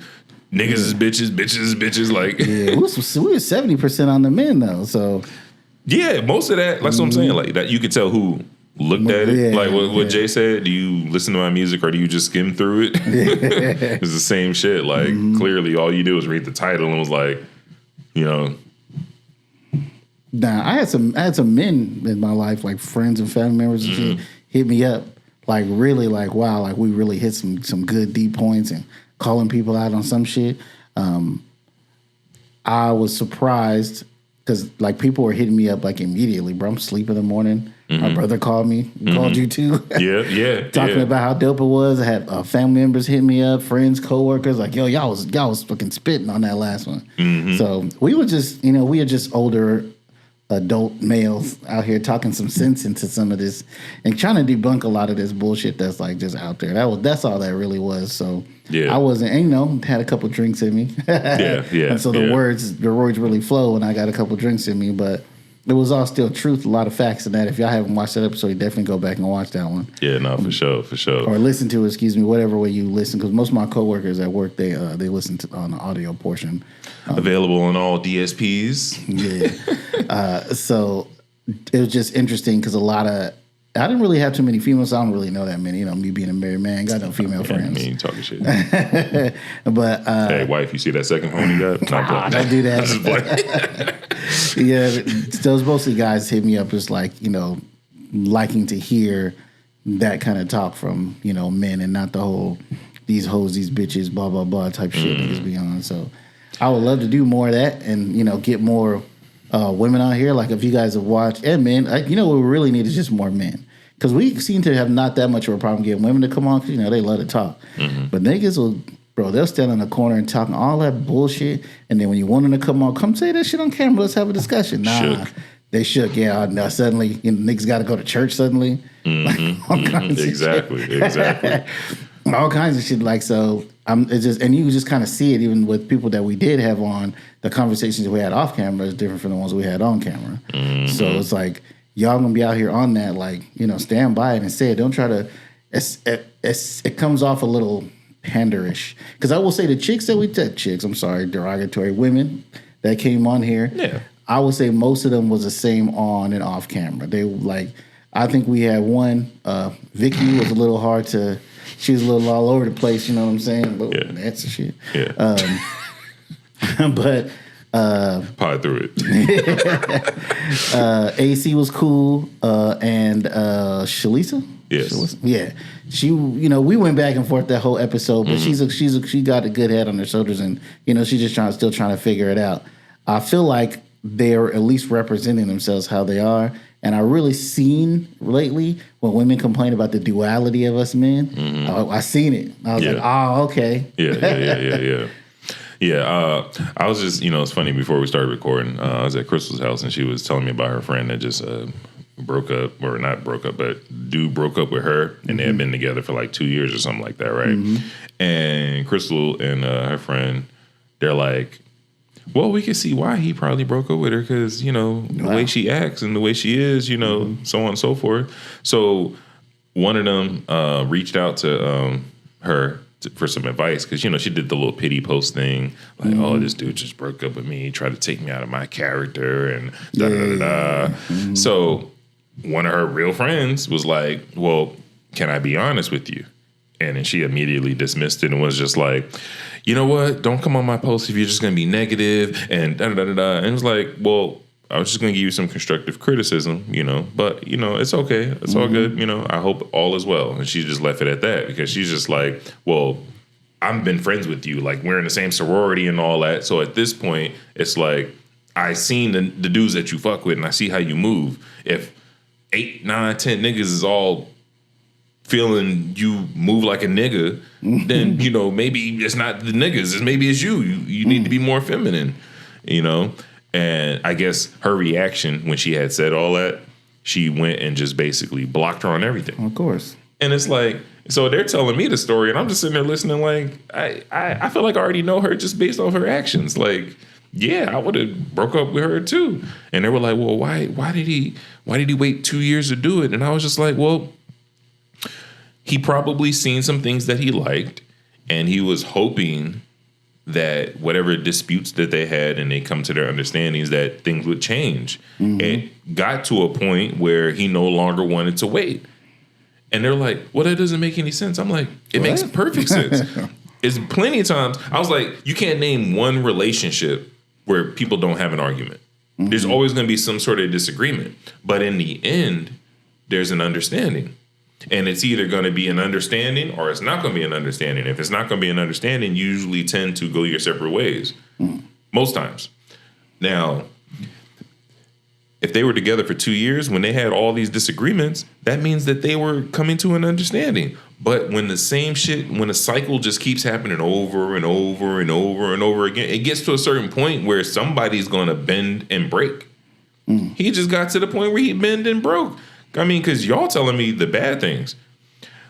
Niggas is bitches, bitches is bitches. Like, yeah, we were 70% on the men though, so. Yeah, most of that, that's what I'm saying. Like that, you could tell who looked at it. Yeah, like what Jay said, do you listen to my music or do you just skim through it? It's the same shit. Like clearly all you do is read the title and was like, Nah, I had some men in my life, like friends and family members and shit, hit me up. Like really like, wow, like we really hit some good deep points and calling people out on some shit. I was surprised because like people were hitting me up like immediately, bro. I'm sleeping in the morning. My brother called me, called you too. Yeah. Talking about how dope it was. I had family members hit me up, friends, coworkers, like, yo, y'all was fucking spitting on that last one. So we were just, we are just older adult males out here talking some sense into some of this and trying to debunk a lot of this bullshit that's like just out there. That's all that really was. So I wasn't, and, had a couple drinks in me. And so the words really flow when I got a couple drinks in me. But it was all still truth, a lot of facts in that. If y'all haven't watched that episode, you definitely go back and watch that one. Yeah, no, for sure. Or listen to it, excuse me, whatever way you listen. Because most of my coworkers at work, they listen to on the audio portion. Available on all DSPs. Yeah. So it was just interesting because I didn't really have too many females. I don't really know that many. You know, me being a married man, got no female friends. I mean, talking shit. But hey, wife, you see that second phone you got? Don't do that. Yeah, those mostly guys hit me up just like, you know, liking to hear that kind of talk from, you know, men and not the whole these hoes, these bitches, blah blah blah type shit niggas be on. So I would love to do more of that and, you know, get more women out here. Like if you guys have watched, and men, you know what we really need is just more men. Because we seem to have not that much of a problem getting women to come on because, you know, they love to talk. But niggas will, bro, they'll stand in the corner and talking all that bullshit. And then when you want them to come on, come say that shit on camera. Let's have a discussion. Nah, they shook. Yeah, now suddenly, you know, niggas got to go to church suddenly. Like, all kinds of Exactly. All kinds of shit. Like, so it's just, and you just kind of see it even with people that we did have on. The conversations we had off camera is different from the ones we had on camera. So it's like, y'all gonna be out here on that, like, you know, stand by it and say it. Don't try to. It comes off a little panderish. Because I will say the chicks that we said, derogatory women that came on here. Yeah, I would say most of them was the same on and off camera. They like, I think we had one. Vicky was a little hard to. She was a little all over the place. You know what I'm saying? But that's the shit. Yeah. But. Pod through it. AC was cool, and Shalisa. Yes. Shalisa? Yeah. She, you know, we went back and forth that whole episode, but she got a good head on her shoulders, and you know, she's just still trying to figure it out. I feel like they're at least representing themselves how they are, and I really seen lately when women complain about the duality of us men. I seen it. I was like, oh, okay. Yeah. Yeah, I was just, you know, it's funny, before we started recording, I was at Crystal's house and she was telling me about her friend that just broke up, or not broke up, but dude broke up with her, and they had been together for like 2 years or something like that, right? And Crystal and her friend, they're like, well, we can see why he probably broke up with her because, you know, the way she acts and the way she is, you know, so on and so forth. So one of them reached out to her for some advice because, you know, she did the little pity post thing, like, oh, this dude just broke up with me, he tried to take me out of my character, and da-da-da-da. So one of her real friends was like, well, can I be honest with you? And then she immediately dismissed it and was just like, you know what, don't come on my post if you're just going to be negative and da-da-da-da-da. And it was like, well, I was just going to give you some constructive criticism, you know, but, you know, it's okay. It's all good. You know, I hope all is well. And she just left it at that because she's just like, well, I've been friends with you. Like, we're in the same sorority and all that. So at this point, it's like, I seen the dudes that you fuck with and I see how you move. If 8, 9, 10 niggas is all feeling you move like a nigga, then, you know, maybe it's not the niggas. Maybe it's you. You need to be more feminine, you know? And I guess her reaction when she had said all that, she went and just basically blocked her on everything. Of course. And it's like, so they're telling me the story, and I'm just sitting there listening like, I feel like I already know her just based off her actions. Like, yeah, I would have broke up with her too. And they were like, well, why did he wait 2 years to do it? And I was just like, well, he probably seen some things that he liked, and he was hoping that whatever disputes that they had and they come to their understandings that things would change. It got to a point where he no longer wanted to wait. And they're like, well, that doesn't make any sense. I'm like, it makes perfect sense. It's plenty of times. I was like, you can't name one relationship where people don't have an argument. There's always going to be some sort of disagreement. But in the end, there's an understanding. And it's either going to be an understanding or it's not going to be an understanding. If it's not going to be an understanding, you usually tend to go your separate ways. Most times. Now, if they were together for 2 years, when they had all these disagreements, that means that they were coming to an understanding. But when the same shit, when a cycle just keeps happening over and over and over and over again, it gets to a certain point where somebody's going to bend and break. He just got to the point where he bend and broke. I mean, because y'all telling me the bad things,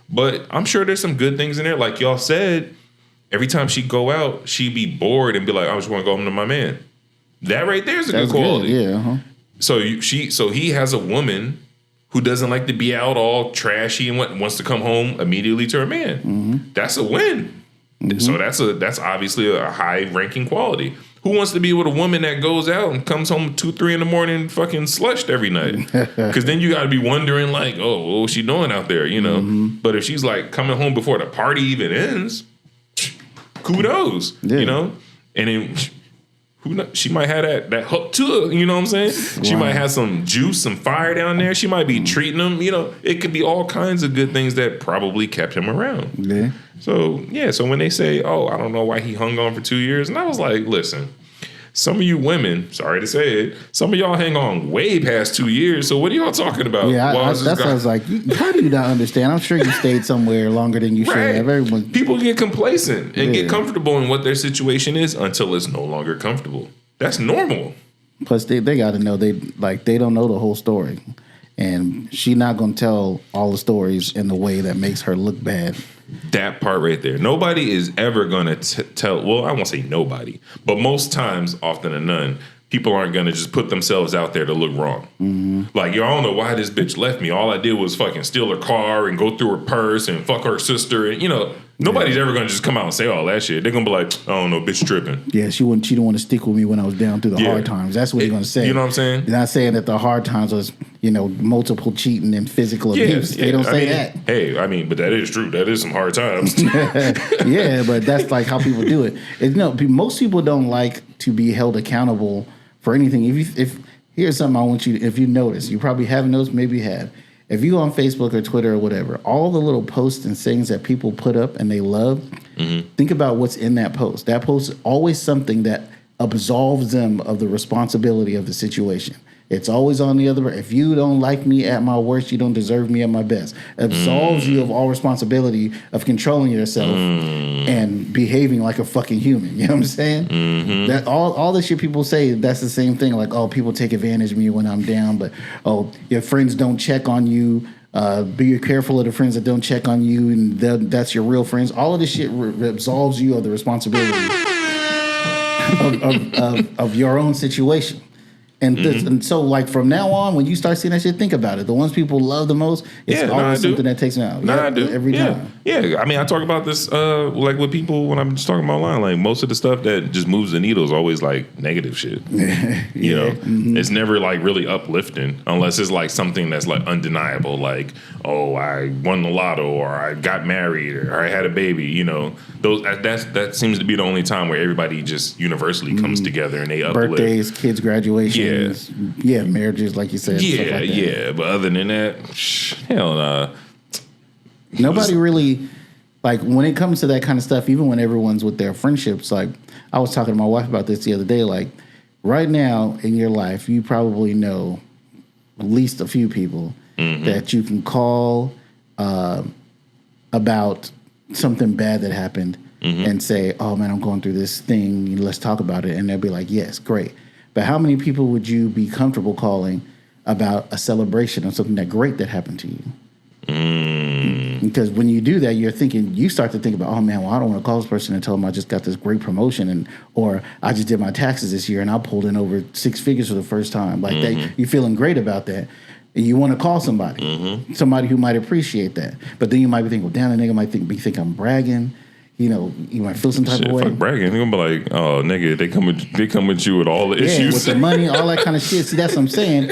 but I'm sure there's some good things in there. Like y'all said, every time she'd go out, she'd be bored and be like, I just want to go home to my man. That right there is a good quality. Good. Yeah. So he has a woman who doesn't like to be out all trashy and wants to come home immediately to her man. Mm-hmm. That's a win. Mm-hmm. So that's obviously a high ranking quality. Who wants to be with a woman that goes out and comes home 2-3 in the morning fucking slushed every night? Because then you got to be wondering like, oh, what's she doing out there, you know? Mm-hmm. But if she's like coming home before the party even ends, kudos, you know? And then who knows, she might have that hook to her, you know what I'm saying? She might have some juice, some fire down there. She might be treating him, you know? It could be all kinds of good things that probably kept him around. Yeah. So when they say, oh, I don't know why he hung on for 2 years, and I was like, listen, some of you women, sorry to say it, some of y'all hang on way past 2 years, so what are y'all talking about? Yeah, that's what I was like, how do you not understand? I'm sure you stayed somewhere longer than you should have. People get complacent and get comfortable in what their situation is until it's no longer comfortable. That's normal. Plus, they got to know, they don't know the whole story. And she's not going to tell all the stories in the way that makes her look bad. That part right there. Nobody is ever going to tell. Well, I won't say nobody, but most times, often than none, people aren't going to just put themselves out there to look wrong. Mm-hmm. Like, yo, I don't know why this bitch left me. All I did was fucking steal her car and go through her purse and fuck her sister. And, you know, nobody's ever going to just come out and say all that shit. They're going to be like, I don't know, bitch tripping. Yeah, she didn't want to stick with me when I was down through the hard times. That's what you're going to say. You know what I'm saying? They're not saying that the hard times was, you know, multiple cheating and physical abuse. They don't say that. Hey, I mean, but that is true. That is some hard times. Yeah, but that's like how people do it. Most people don't like to be held accountable for anything. If here's something I want you to, if you notice, you probably haven't noticed, maybe you have. If you go on Facebook or Twitter or whatever, all the little posts and things that people put up and they love, think about what's in that post. That post is always something that absolves them of the responsibility of the situation. It's always on the other. If you don't like me at my worst, you don't deserve me at my best. Absolves you of all responsibility of controlling yourself and behaving like a fucking human. You know what I'm saying? Mm-hmm. That all the shit people say, that's the same thing. Like, oh, people take advantage of me when I'm down, but oh, your friends don't check on you. Be careful of the friends that don't check on you, and that's your real friends. All of this shit absolves you of the responsibility of your own situation. And so, like, from now on, when you start seeing that shit, think about it. The ones people love the most, it's always something that takes them out. I do. Every time. Yeah, I mean, I talk about this, like, with people when I'm just talking about online. Like, most of the stuff that just moves the needle is always, like, negative shit. You know? Mm-hmm. It's never, like, really uplifting unless it's, like, something that's, like, undeniable. Like, oh, I won the lotto, or I got married, or I had a baby, you know? That seems to be the only time where everybody just universally comes together and they uplift. Birthdays, kids' graduation. Yeah, marriages, like you said. Yeah. But other than that, hell nah. Nobody really, like, when it comes to that kind of stuff, even when everyone's with their friendships, like, I was talking to my wife about this the other day, like, right now in your life, you probably know at least a few people that you can call about something bad that happened and say, oh, man, I'm going through this thing. Let's talk about it. And they'll be like, yes, great. But how many people would you be comfortable calling about a celebration of something great that happened to you? Because when you do that, you start to think about, oh man, well, I don't want to call this person and tell them I just got this great promotion, or I just did my taxes this year and I pulled in over 6 figures for the first time. Like you're feeling great about that. And you want to call somebody, somebody who might appreciate that. But then you might be thinking, well, damn, the nigga might think I'm bragging. You know, you might feel some type of way. Fuck bragging. They're gonna be like, oh, nigga, they come with you with all the issues. With the money, all that kind of shit. See, that's what I'm saying.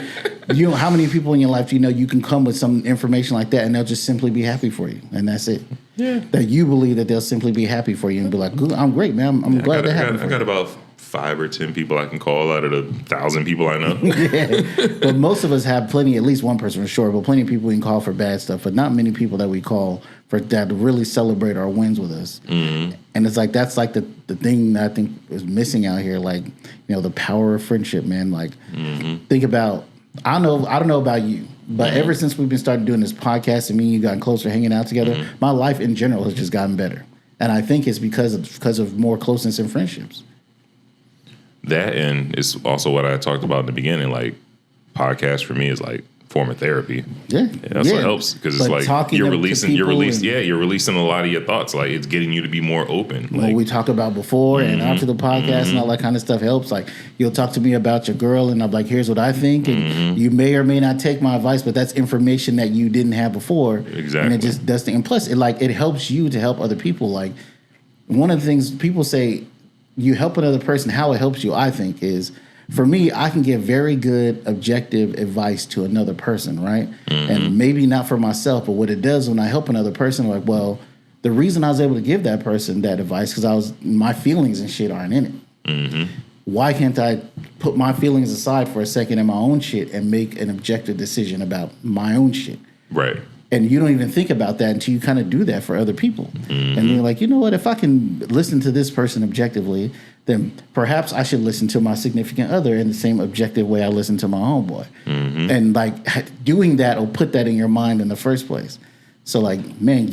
You know, how many people in your life do you know you can come with some information like that and they'll just simply be happy for you, and that's it. Yeah. That you believe that they'll simply be happy for you and be like, good, I'm great, man. I'm glad they're happy. I got about 5 or 10 people I can call out of the 1,000 people I know. But most of us have plenty, at least one person for sure, but plenty of people we can call for bad stuff, but not many people that we call for that to really celebrate our wins with us. And it's like, that's like the thing that I think is missing out here. Like, you know, the power of friendship, man. Like, think about, I don't know about you, but ever since we've been started doing this podcast and me and you gotten closer hanging out together, my life in general has just gotten better. And I think it's because of more closeness and friendships. That, and it's also what I talked about in the beginning. Like, podcast for me is like form of therapy. Yeah, That's what helps, because it's But like you're releasing you're and- releasing a lot of your thoughts. Like, it's getting you to be more open. What Like, we talk about before and after the podcast and all that kind of stuff helps. Like, you'll talk to me about your girl, and I'm like, here's what I think, and you may or may not take my advice, but that's information that you didn't have before. Exactly. And it just does things. And plus, it helps you to help other people. Like, one of the things people say, you help another person, how it helps you, I think, is, for me, I can give very good objective advice to another person, right? And maybe not for myself, but what it does when I help another person, like, well, the reason I was able to give that person that advice, because my feelings and shit aren't in it. Why can't I put my feelings aside for a second in my own shit and make an objective decision about my own shit? right. And you don't even think about that until you kind of do that for other people. And you're like, you know what? If I can listen to this person objectively, then perhaps I should listen to my significant other in the same objective way I listen to my homeboy. And like doing that will put that in your mind in the first place. So like, man,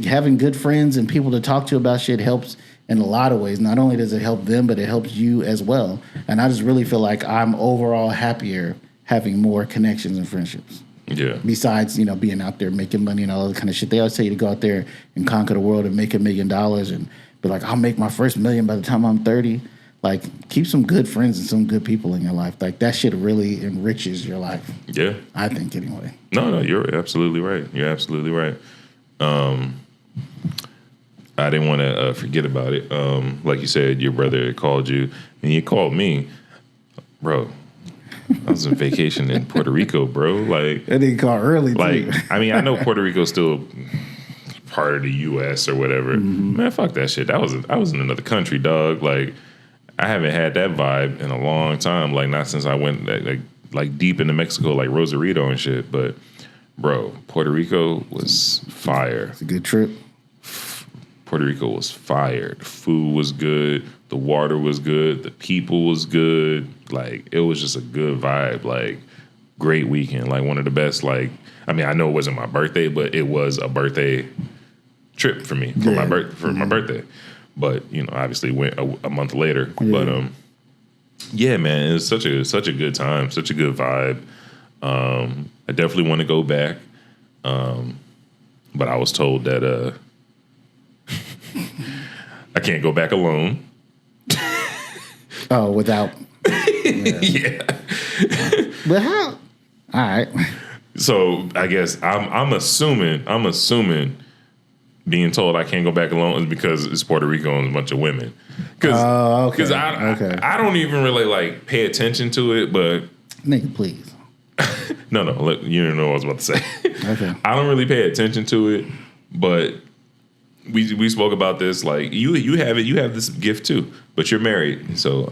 having good friends and people to talk to about shit helps in a lot of ways. Not only does it help them, but it helps you as well. And I just really feel like I'm overall happier having more connections and friendships. Yeah. Besides, being out there making money and all that kind of shit. They always tell you to go out there and conquer the world and make $1 million and be like, I'll make my first $1 million by the time I'm 30. Like, keep some good friends and some good people in your life. Like, that shit really enriches your life. Yeah. I think, anyway. No, you're absolutely right. You're absolutely right. I didn't want to forget about it. Like you said, your brother called you, and he called me. Bro, I was on vacation in Puerto Rico, bro. Like, that nigga called early, like, too. I mean, I know Puerto Rico's still part of the U.S. or whatever. Man, fuck that shit. I was in another country, dog. Like, I haven't had that vibe in a long time. Like, not since I went like deep into Mexico, like Rosarito and shit. But, bro, Puerto Rico was fire. It's a good trip. Puerto Rico was fire. The food was good. The water was good. The people was good. Like, it was just a good vibe. Like, great weekend. Like, one of the best. Like, I mean, I know it wasn't my birthday, but it was a birthday trip for me for my birthday. But obviously went a month later. Yeah. But yeah, man, it was such a good time, such a good vibe. I definitely want to go back. But I was told that I can't go back alone. Oh, without. Yeah. But how? All right. So I guess I'm assuming being told I can't go back alone is because it's Puerto Rico and a bunch of women. Because I don't even really like pay attention to it, but nigga, please. No, you didn't know what I was about to say. Okay. I don't really pay attention to it, but we spoke about this. Like, you have this gift too, but you're married, so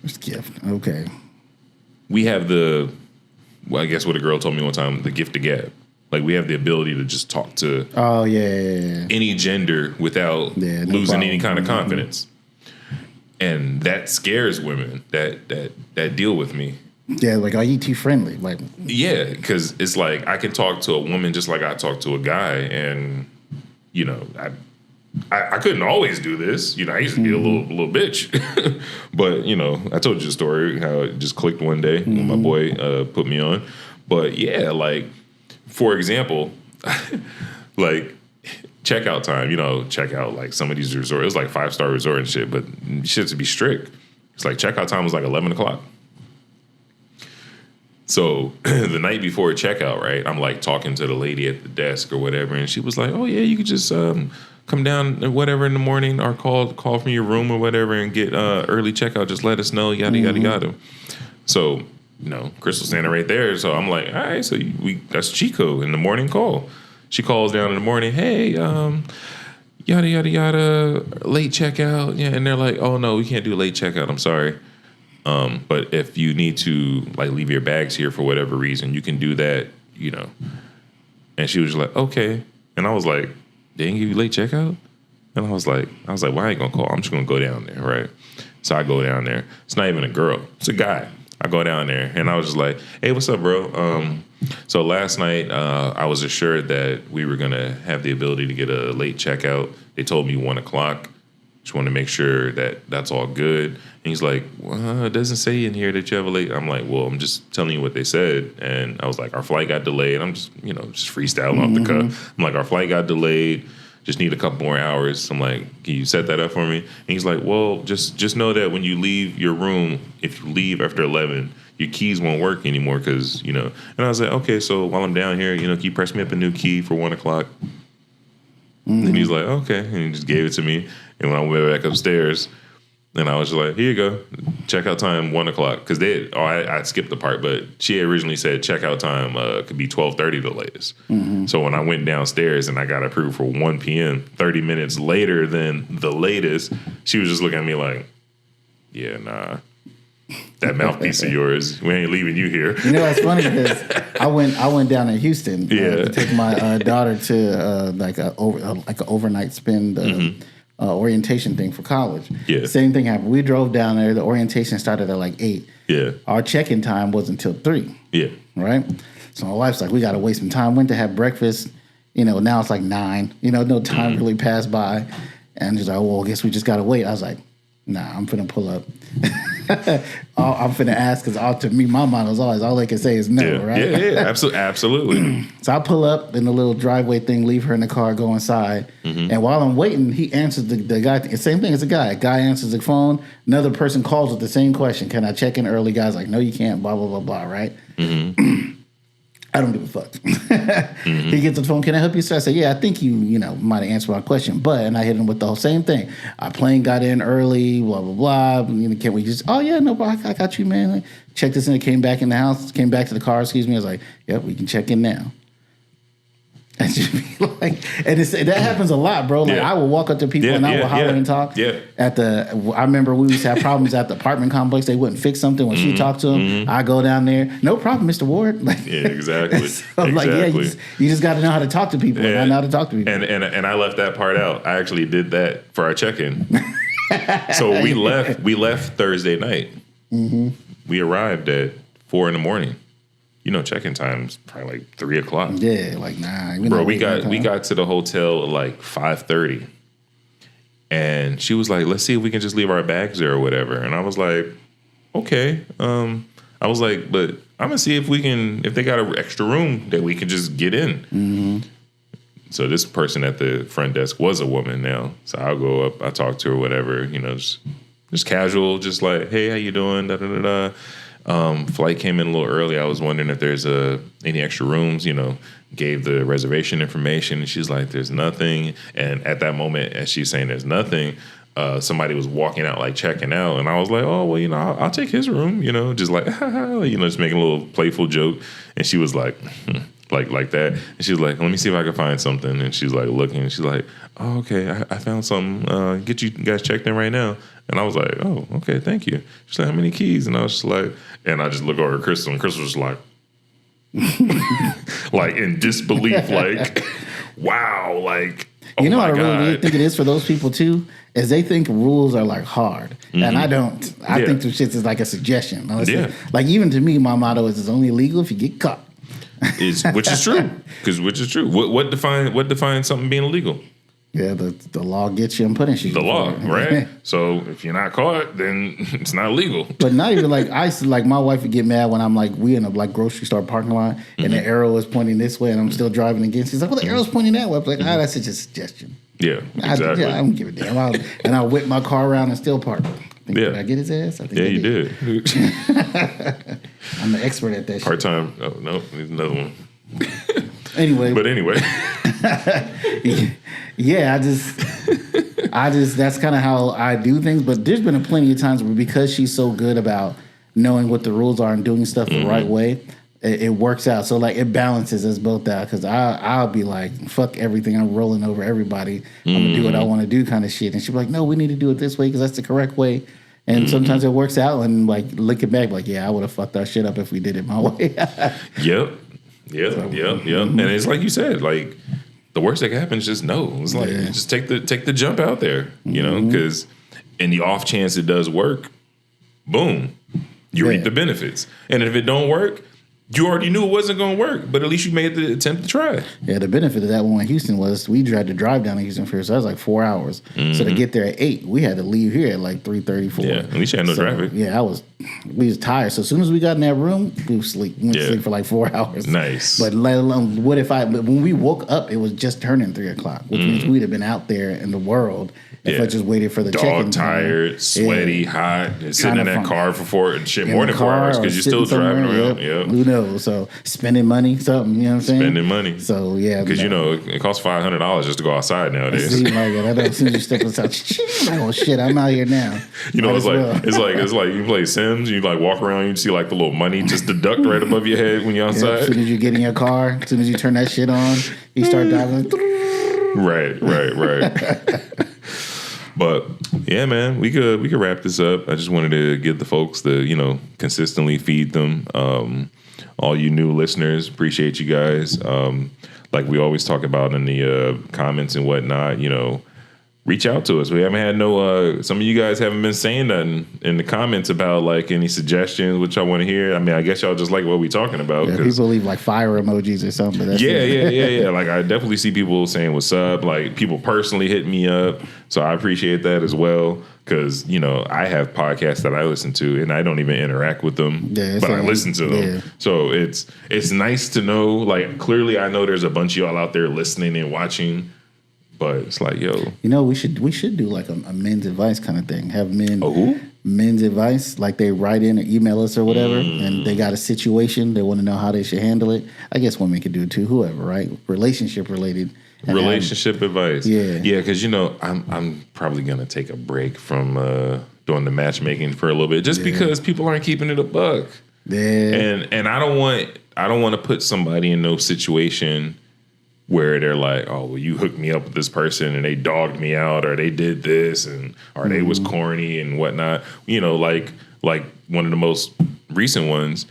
this gift. Okay. We have I guess what a girl told me one time, the gift of gab. Like, we have the ability to just talk to any gender without losing any kind of confidence. And that scares women that deal with me. Yeah, like, are you too friendly? Like, yeah, because it's like I can talk to a woman just like I talk to a guy, and I couldn't always do this. I used to be a little bitch. But, I told you the story, how it just clicked one day when my boy put me on. But, yeah, like, for example, like, checkout time, checkout, like, some of these resorts, it was like 5-star resort and shit, but shit to be strict. It's like checkout time was like 11 o'clock. So the night before checkout, right, I'm like talking to the lady at the desk or whatever, and she was like, oh, yeah, you could just come down or whatever in the morning or call from your room or whatever and get early checkout. Just let us know, yada, yada, yada. So, Crystal's standing right there. So I'm like, all right, so that's Chico in the morning call. She calls down in the morning, hey, yada, yada, yada, late checkout. Yeah, and they're like, oh, no, we can't do late checkout. I'm sorry. But if you need to, like, leave your bags here for whatever reason, you can do that, And she was just like, okay. And I was like, they didn't give you late checkout? And I was like, well, I ain't gonna call. I'm just gonna go down there, right? So I go down there. It's not even a girl. It's a guy. I go down there, and I was just like, hey, what's up, bro? So last night, I was assured that we were gonna have the ability to get a late checkout. They told me 1 o'clock. Just want to make sure that that's all good. And he's like, well, it doesn't say in here that you have a late. I'm like, well, I'm just telling you what they said. And I was like, our flight got delayed. I'm just, just freestyling off the cuff. I'm like, our flight got delayed. Just need a couple more hours. I'm like, can you set that up for me? And he's like, well, just know that when you leave your room, if you leave after 11, your keys won't work anymore because, And I was like, okay, so while I'm down here, can you press me up a new key for 1 o'clock? And he's like, okay. And he just gave it to me. And when I went back upstairs, and I was just like, here you go. Checkout time, 1 o'clock. Because I skipped the part, but she originally said checkout time could be 12:30 the latest. So when I went downstairs and I got approved for 1 p.m., 30 minutes later than the latest, she was just looking at me like, yeah, nah. That mouthpiece of yours, we ain't leaving you here. It's funny because I went down in Houston to take my daughter to like an overnight spend orientation thing for college. Yeah. Same thing happened. We drove down there. The orientation started at like 8. Yeah. Our check-in time wasn't until 3. Yeah. Right? So my wife's like, we got to waste some time. Went to have breakfast. Now it's like 9. No time really passed by. And she's like, well, I guess we just got to wait. I was like, nah, I'm finna pull up. I'm finna ask because to me, my mind was always all they can say is no, right? Yeah, absolutely. So I pull up in the little driveway thing, leave her in the car, go inside, and while I'm waiting, he answers the guy. Same thing as a guy. Guy answers the phone. Another person calls with the same question. Can I check in early? Guy's like, no, you can't. Blah blah blah blah. Right? I don't give a fuck. He gets the phone. Can I help you, sir? I say, yeah, I think you might have answered my question, and I hit him with the whole same thing. Our plane got in early, blah blah blah. Can we just? Oh yeah, no, I got you, man. Check this in. Came back in the house. Came back to the car. Excuse me. I was like, yep, we can check in now. And just be like, and that happens a lot, bro. Like I will walk up to people and I will holler and talk. Yeah. I remember we used to have problems at the apartment complex. They wouldn't fix something when she talked to them. I go down there, no problem, Mr. Ward. Like, yeah, exactly. So I'm like, yeah, you just got to know how to talk to people. And I know how to talk to people. And I left that part out. I actually did that for our check-in. So we left Thursday night. We arrived at 4 a.m. Check-in time's probably like 3 o'clock. Yeah, like nah. Bro, we got to the hotel at like 5:30, and she was like, "Let's see if we can just leave our bags there or whatever." And I was like, "Okay." I was like, "But I'm gonna see if they got an extra room that we can just get in." So this person at the front desk was a woman now. So I'll go up, I talk to her, whatever. Just casual, just like, "Hey, how you doing?" Da da da da. Flight came in a little early. I was wondering if there's any extra rooms, gave the reservation information, and she's like, there's nothing. And at that moment, as she's saying there's nothing, somebody was walking out, like checking out. And I was like, oh, well, I'll take his room, just like, just making a little playful joke. And she was like, like that. And she was like, let me see if I can find something. And she's like looking, and she's like, oh, okay, I found something. Get you guys checked in right now. And I was like, oh, okay, thank you. She's like, how many keys? And I was just like, and I just look over at Crystal, and Crystal was like, like in disbelief, like, wow, like, oh my God. What I really think it is for those people too, is they think rules are like hard. And I don't. I think the shit is like a suggestion. Like even to me, my motto is it's only illegal if you get caught. Which is true. Which is true. What defines something being illegal? Yeah, the law gets you and punishes you. The law, right? So if you're not caught, then it's not illegal. But not even like my wife would get mad when I'm like, we in a like grocery store parking lot and the arrow is pointing this way and I'm still driving against. She's like, well, the arrow's pointing that way. I'm like, that's just a suggestion. Yeah, exactly. I don't give a damn. I'll whip my car around and still park. Did I get his ass? I think you did. I'm the expert at that. Part-time. Oh no, there's another one. Anyway. Yeah, I just that's kind of how I do things. But there's been plenty of times where because she's so good about knowing what the rules are and doing stuff the right way, it works out. So like it balances us both out because I'll be like, fuck everything. I'm rolling over everybody. I'm gonna do what I want to do, kind of shit. And she'll be like, no, we need to do it this way because that's the correct way. And sometimes it works out. And like looking back, like I would have fucked our shit up if we did it my way. Yep. And it's like you said, like. The worst that can happen is just no. It's like just take the jump out there, because in the off chance it does work, boom, you reap the benefits. And if it don't work, You already knew it wasn't going to work, but at least you made the attempt to try. Yeah, the benefit of that one in Houston was we had to drive down to Houston first. So that was like 4 hours. So to get there at 8, we had to leave here at like 3:30, 4. Yeah, at least you had no traffic. Yeah, we was tired. So as soon as we got in that room, we would sleep. We went to sleep for like 4 hours. Nice. But let alone, but when we woke up, it was just turning 3 o'clock, which means we'd have been out there in the world if I just waited for the check-in. Dog tired, sweaty, hot, sitting in that car for more than 4 hours because you're still driving around. Yep. Who knows? So spending money, something, you know what I'm saying? Spending money. So yeah, because it costs $500 just to go outside nowadays. See, like, as soon as you step inside, like, oh shit, I'm out here now. It's like you play Sims, you like walk around, you see like the little money just deduct right above your head when you're outside. As soon as you get in your car, as soon as you turn that shit on, you start driving. Right. But yeah, man, we could wrap this up. I just wanted to give the folks consistently feed them. All you new listeners, appreciate you guys. Like we always talk about in the comments and whatnot, reach out to us. We haven't had some of you guys haven't been saying nothing in the comments about like any suggestions, which I want to hear. I mean, I guess y'all just like what we talking about. Yeah, people leave like fire emojis or something. But that's yeah. Like I definitely see people saying what's up. Like people personally hit me up, so I appreciate that as well. Because I have podcasts that I listen to, and I don't even interact with them, but I listen to them. Yeah. So it's nice to know. Like clearly, I know there's a bunch of y'all out there listening and watching. But it's like, we should do like a men's advice kind of thing. Have men's advice, like they write in or email us or whatever, and they got a situation, they want to know how they should handle it. I guess women could do it too, whoever, right? Relationship related. Relationship advice. Yeah. Yeah, because I'm probably gonna take a break from doing the matchmaking for a little bit, just because people aren't keeping it a buck. Yeah. And I don't want to put somebody in no situation where they're like, oh, well, you hooked me up with this person and they dogged me out, or they did this, or they was corny and whatnot. Like one of the most recent ones.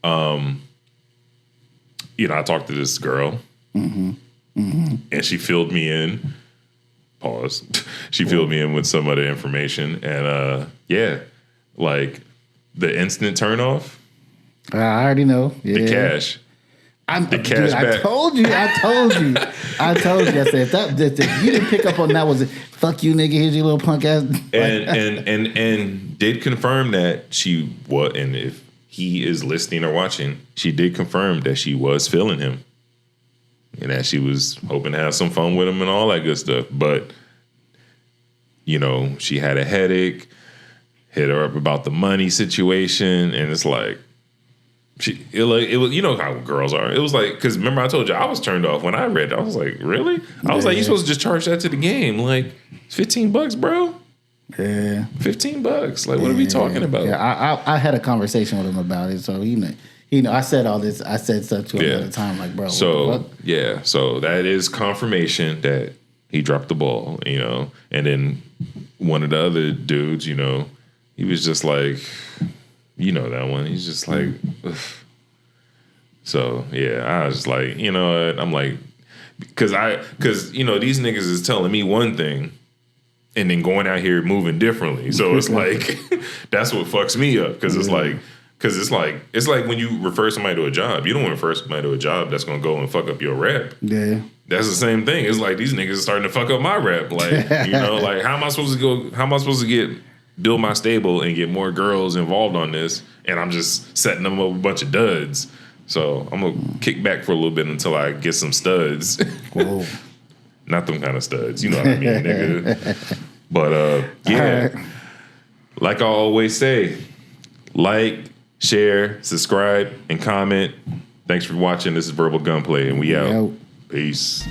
I talked to this girl, and she filled me in. Pause. She filled me in with some of the information, and like the instant turn off. I already know. Yeah. The cash. I told you. I said if you didn't pick up on that, was it? Fuck you, nigga. Here's your little punk ass. And did confirm that she was, and if he is listening or watching, she did confirm that she was feeling him, and that she was hoping to have some fun with him and all that good stuff. But she had a headache. Hit her up about the money situation, and it's like. It was how girls are. It was like, because remember I told you I was turned off when I read it. I was like, really? I was like, you supposed to just charge that to the game? Like, it's $15, bro. Yeah, $15. Like, what are we talking about? Yeah, I had a conversation with him about it, so I said all this. I said stuff to him at the time, like, bro. So so that is confirmation that he dropped the ball, And then one of the other dudes, he was just like. That one. He's just like, ugh. So yeah, I was like, what? I'm like, because these niggas is telling me one thing, and then going out here moving differently. So it's like, that's what fucks me up. Because it's like when you refer somebody to a job, you don't want to refer somebody to a job that's gonna go and fuck up your rep. Yeah. That's the same thing. It's like these niggas are starting to fuck up my rep. Like, like how am I supposed to build my stable and get more girls involved on this, and I'm just setting them up a bunch of duds. So I'm gonna kick back for a little bit until I get some studs. Whoa. Not them kind of studs, you know what I mean, nigga. But right. Like I always say, like, share, subscribe, and comment. Thanks for watching. This is Verbal Gunplay, and we out. Peace.